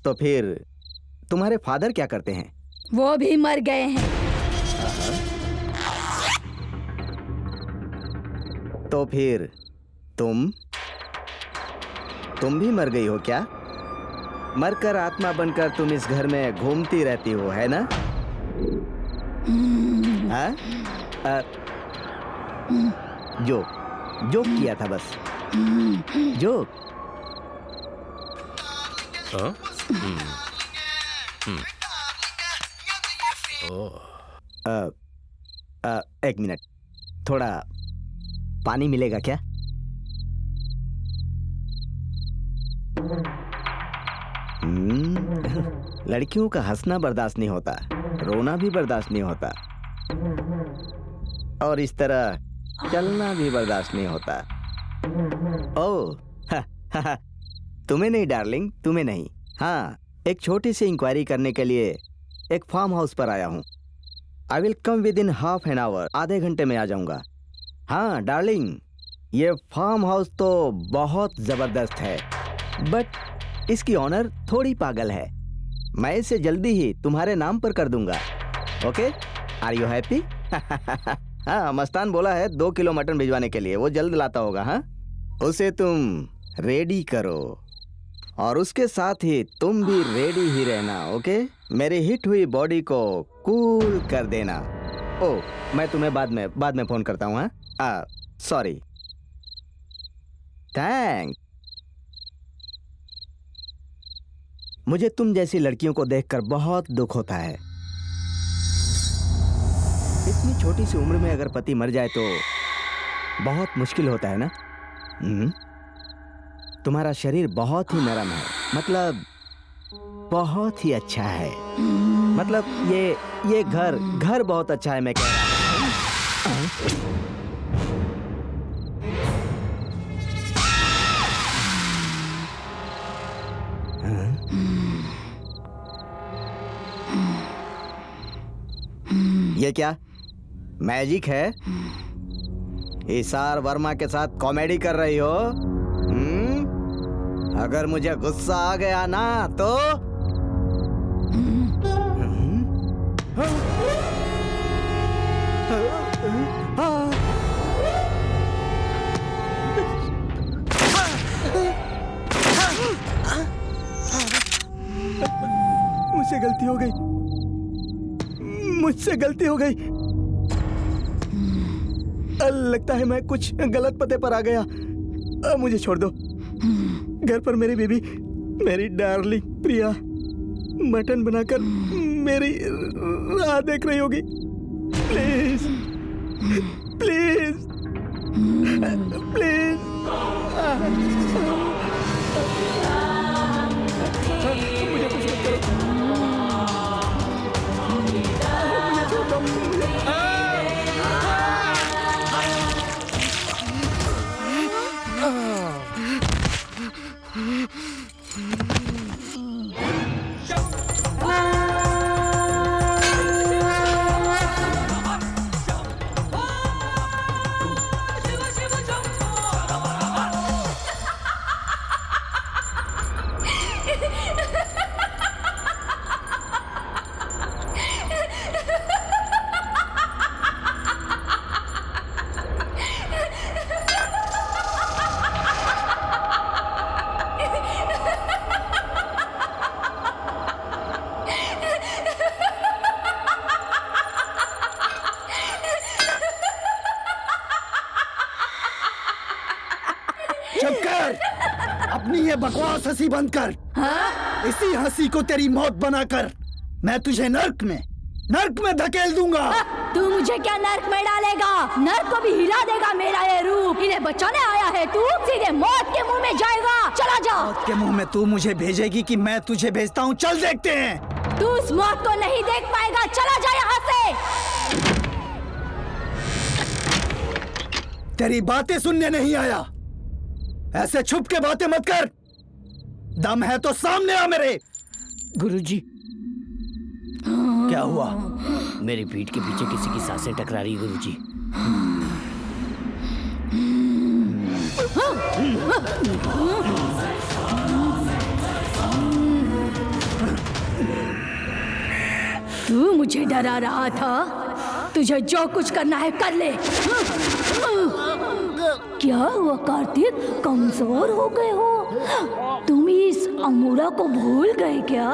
तो फिर तुम्हारे फादर क्या करते हैं? वो भी मर गए हैं। तो फिर तुम भी मर गई हो क्या? मरकर आत्मा बनकर तुम इस घर में घूमती रहती हो, है ना? हाँ? जोक किया था बस, जोक। एक मिनट, थोड़ा पानी मिलेगा क्या? लड़कियों का हंसना बर्दाश्त नहीं होता, रोना भी बर्दाश्त नहीं होता, और इस तरह चलना भी बर्दाश्त नहीं होता। ओह, तुम्हें नहीं डार्लिंग, तुम्हें नहीं। हाँ, एक छोटी सी इंक्वायरी करने के लिए एक फार्म हाउस पर आया हूँ। I will come with in half an hour, आधे घंटे में आ जाऊंगा। हाँ डार्लिंग, ये फार्म हाउस तो बहुत जबरदस्त है, बट इसकी ऑनर थोड़ी पागल है। मैं इसे जल्दी ही तुम्हारे नाम पर कर दूंगा। Okay, are you happy? हाँ, मस्तान बोला है 2 किलो मटन भिजवाने के लिए, वो जल्द लाता होगा। हाँ, उसे तुम रेडी करो और उसके साथ ही तुम भी रेडी ही रहना। ओके, मेरी हिट हुई बॉडी को कूल कर देना। ओ, मैं तुम्हें बाद में फोन करता हूँ। हाँ, सॉरी, थैंक। मुझे तुम जैसी लड़कियों को देखकर बहुत दुख होता है। इतनी छोटी सी उम्र में अगर पति मर जाए तो बहुत मुश्किल होता है ना। तुम्हारा शरीर बहुत ही नरम है, मतलब बहुत ही अच्छा है। मतलब ये घर बहुत अच्छा है, मैं कह रहा हूँ। ये क्या मैजिक है? इसार वर्मा के साथ कॉमेडी कर रही हो? अगर मुझे गुस्सा आ गया ना तो मुझसे गलती हो गई, मुझसे गलती हो गई। लगता है मैं कुछ गलत पते पर आ गया। मुझे छोड़ दो। घर पर मेरी बेबी, मेरी डार्लिंग प्रिया मटन बनाकर मेरी राह देख रही होगी। Please please please. मुझे कुछ मत करो। मुझे छोड़ दो। अपनी ये बकवास हंसी बंद कर। हाँ? इसी हंसी को तेरी मौत बनाकर मैं तुझे नर्क में धकेल दूंगा। तू मुझे क्या नर्क में डालेगा? नर्क को भी हिला देगा मेरा ये रूप। इन्हें बचाने आया है तू? सीधे मौत के मुंह में जाएगा। चला जा। मौत के मुंह में तू मुझे भेजेगी कि मैं तुझे भेजता हूँ? चल देखते हैं। तू उस मौत को नहीं देख पाएगा। चला जा यहाँ से। तेरी बातें सुनने नहीं आया। ऐसे छुप के बातें मत कर। दम है तो सामने आ मेरे। गुरुजी, क्या हुआ? मेरी पीठ के पीछे किसी की सांसें टकरा रही गुरुजी। तू मुझे डरा रहा था? तुझे जो कुछ करना है कर ले। क्या हुआ कार्तिक, कमजोर हो गए हो? तुम इस अमूरा को भूल गए क्या?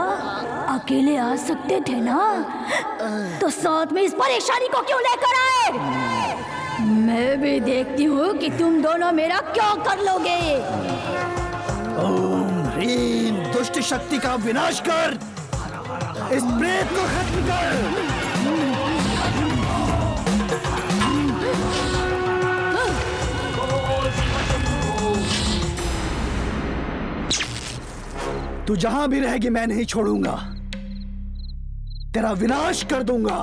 अकेले आ सकते थे ना, तो साथ में इस परेशानी को क्यों लेकर आए? मैं भी देखती हूँ कि तुम दोनों मेरा क्या कर लोगे। ओम ह्रीम दुष्ट शक्ति का विनाश कर, इस प्रेत को खत्म कर। तू जहां भी रहेगी मैं नहीं छोड़ूंगा, तेरा विनाश कर दूंगा।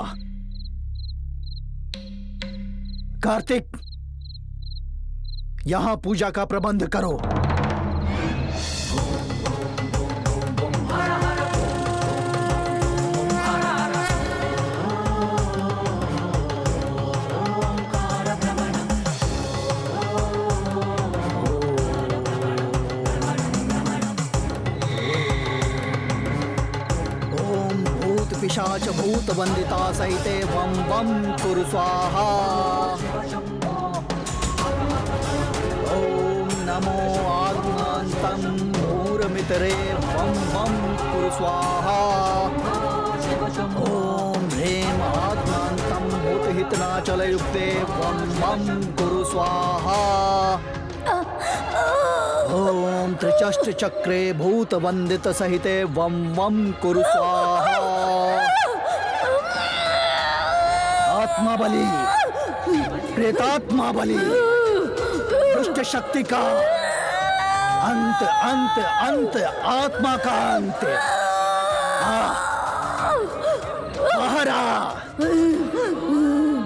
कार्तिक, यहां पूजा का प्रबंध करो। पिशाच भूत वंदिता सहिते वम वम कुरु स्वाहा। ओम नमो आत्मांतं मूरमितरे वम वम कुरु स्वाहा। ओम ह्रीम आत्मांतं भूतहितनाचलयुक्ते वम वम कुरु स्वाहा। ओम त्रिचष्ट चक्रे भूत वंदित सहिते वम वम कुरु स्वाहा। आत्मा बलि, प्रेतात्मा बलि, दुष्ट शक्ति का अंत अंत अंत, आत्मा का अंत। बाहर आ,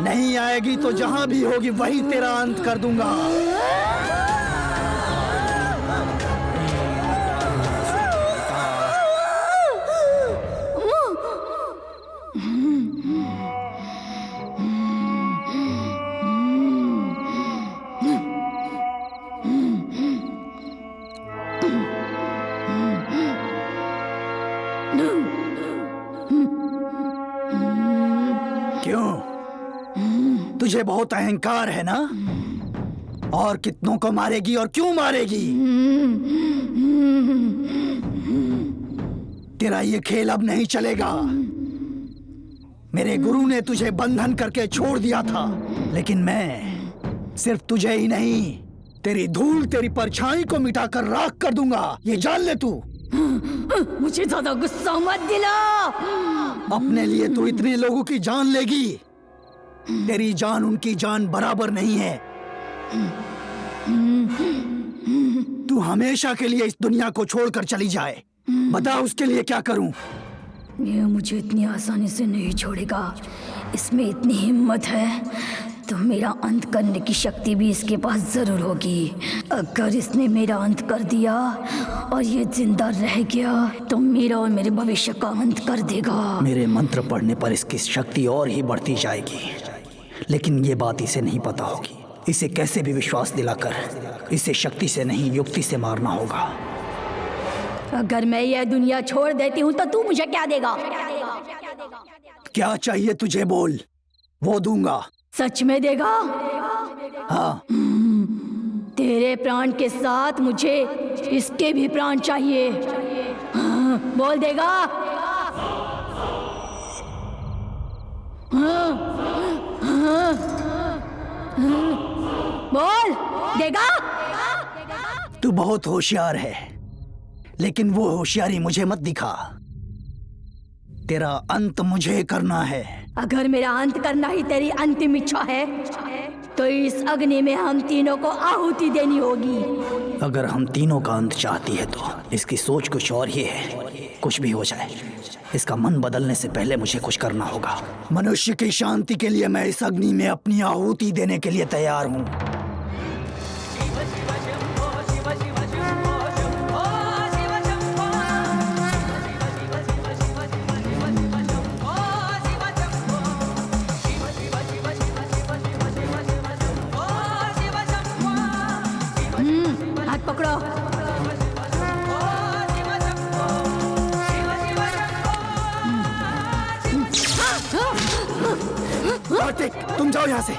नहीं आएगी तो जहां भी होगी वहीं तेरा अंत कर दूंगा। तुझे बहुत अहंकार है ना? और कितनों को मारेगी और क्यों मारेगी? तेरा ये खेल अब नहीं चलेगा। मेरे गुरु ने तुझे बंधन करके छोड़ दिया था, लेकिन मैं सिर्फ तुझे ही नहीं, तेरी धूल, तेरी परछाई को मिटाकर राख कर दूंगा। ये जान ले तू। मुझे ज्यादा गुस्सा मत दिला। अपने लिए तू इतने लोगों की जान लेगी, तेरी जान उनकी जान बराबर नहीं है। तू हमेशा के लिए इस दुनिया को छोड़कर चली जाए। बता उसके लिए क्या करूं? ये मुझे इतनी आसानी से नहीं छोड़ेगा। इसमें इतनी हिम्मत है तो मेरा अंत करने की शक्ति भी इसके पास जरूर होगी। अगर इसने मेरा अंत कर दिया और ये जिंदा रह गया तो मेरा और मेरे भविष्य का अंत कर देगा। मेरे मंत्र पढ़ने पर इसकी शक्ति और ही बढ़ती जाएगी, लेकिन ये बात इसे नहीं पता होगी। इसे कैसे भी विश्वास दिलाकर इसे शक्ति से नहीं युक्ति से मारना होगा। अगर मैं ये दुनिया छोड़ देती हूँ तो तू मुझे क्या देगा? क्या चाहिए तुझे बोल, वो दूंगा। सच में देगा? हाँ। तेरे प्राण के साथ मुझे इसके भी प्राण चाहिए। हाँ, बोल देगा? हाँ, हाँ, बोल देगा? तू बहुत होशियार है, लेकिन वो होशियारी मुझे मत दिखा। तेरा अंत मुझे करना है। अगर मेरा अंत करना ही तेरी अंतिम इच्छा है तो इस अग्नि में हम तीनों को आहुति देनी होगी। अगर हम तीनों का अंत चाहती है तो इसकी सोच कुछ और ही है। कुछ भी हो जाए, इसका मन बदलने से पहले मुझे कुछ करना होगा। मनुष्य की शांति के लिए मैं इस अग्नि में अपनी आहुति देने के लिए तैयार हूँ। पकड़ो। कार्तिक, तुम जाओ यहाँ से।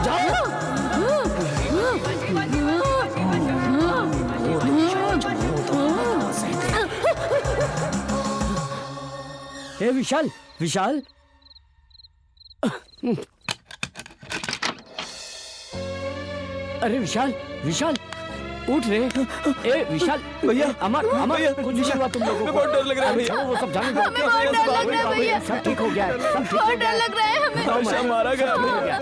जाओ। हे विशाल, विशाल, अरे विशाल, विशाल उठ रे। ए विशाल, भैया, अमर, अमर भैया, कुछ नहीं हुआ तुम लोगों को? बहुत डर लग रहा है भैया। छोड़ो, वो सब जाने दो। हमें बहुत डर लग रहा है भैया। सब ठीक हो गया है, सब ठीक हो बहुत गया डर लग रहा है हमें। हमेशा मारा गया सब ठीक हो गया।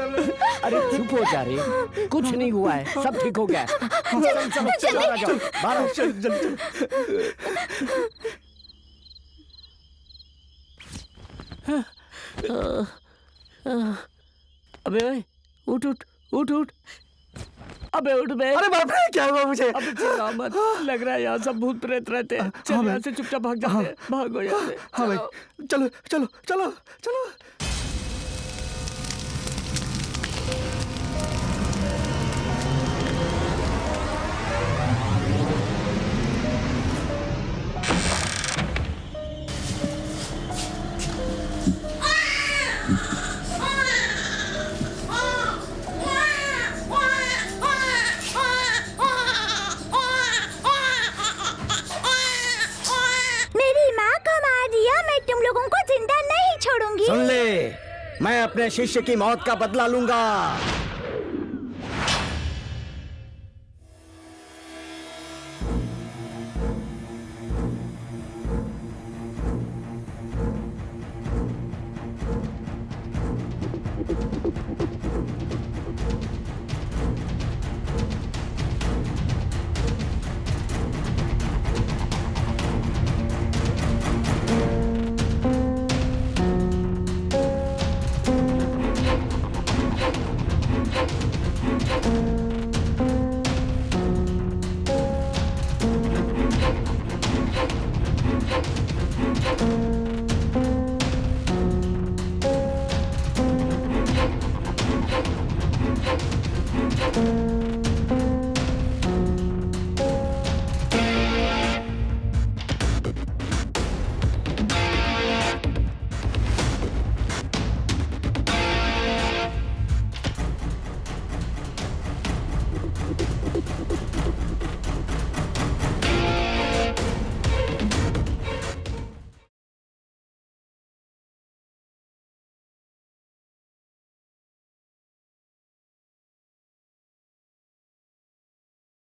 अरे चुप हो जा रे, कुछ नहीं हुआ है, सब ठीक हो गया है। चलो चलो चलो, आ जाओ बाहर। चल। अबे ओए, उठ उठ उठ उठ। अबे उठ बे। अरे बाप रे, क्या हुआ मुझे? अबे चिल्ला मत, लग रहा है यहाँ सब भूत प्रेत रहते हैं। चल यहाँ से चुपचाप भाग जाते हैं, भागो यहाँ से। हाँ भाई, चलो चलो चलो चलो। मेरी माँ को मार दिया, मैं तुम लोगों को जिंदा नहीं छोड़ूंगी। सुन ले, मैं अपने शिष्य की मौत का बदला लूंगा।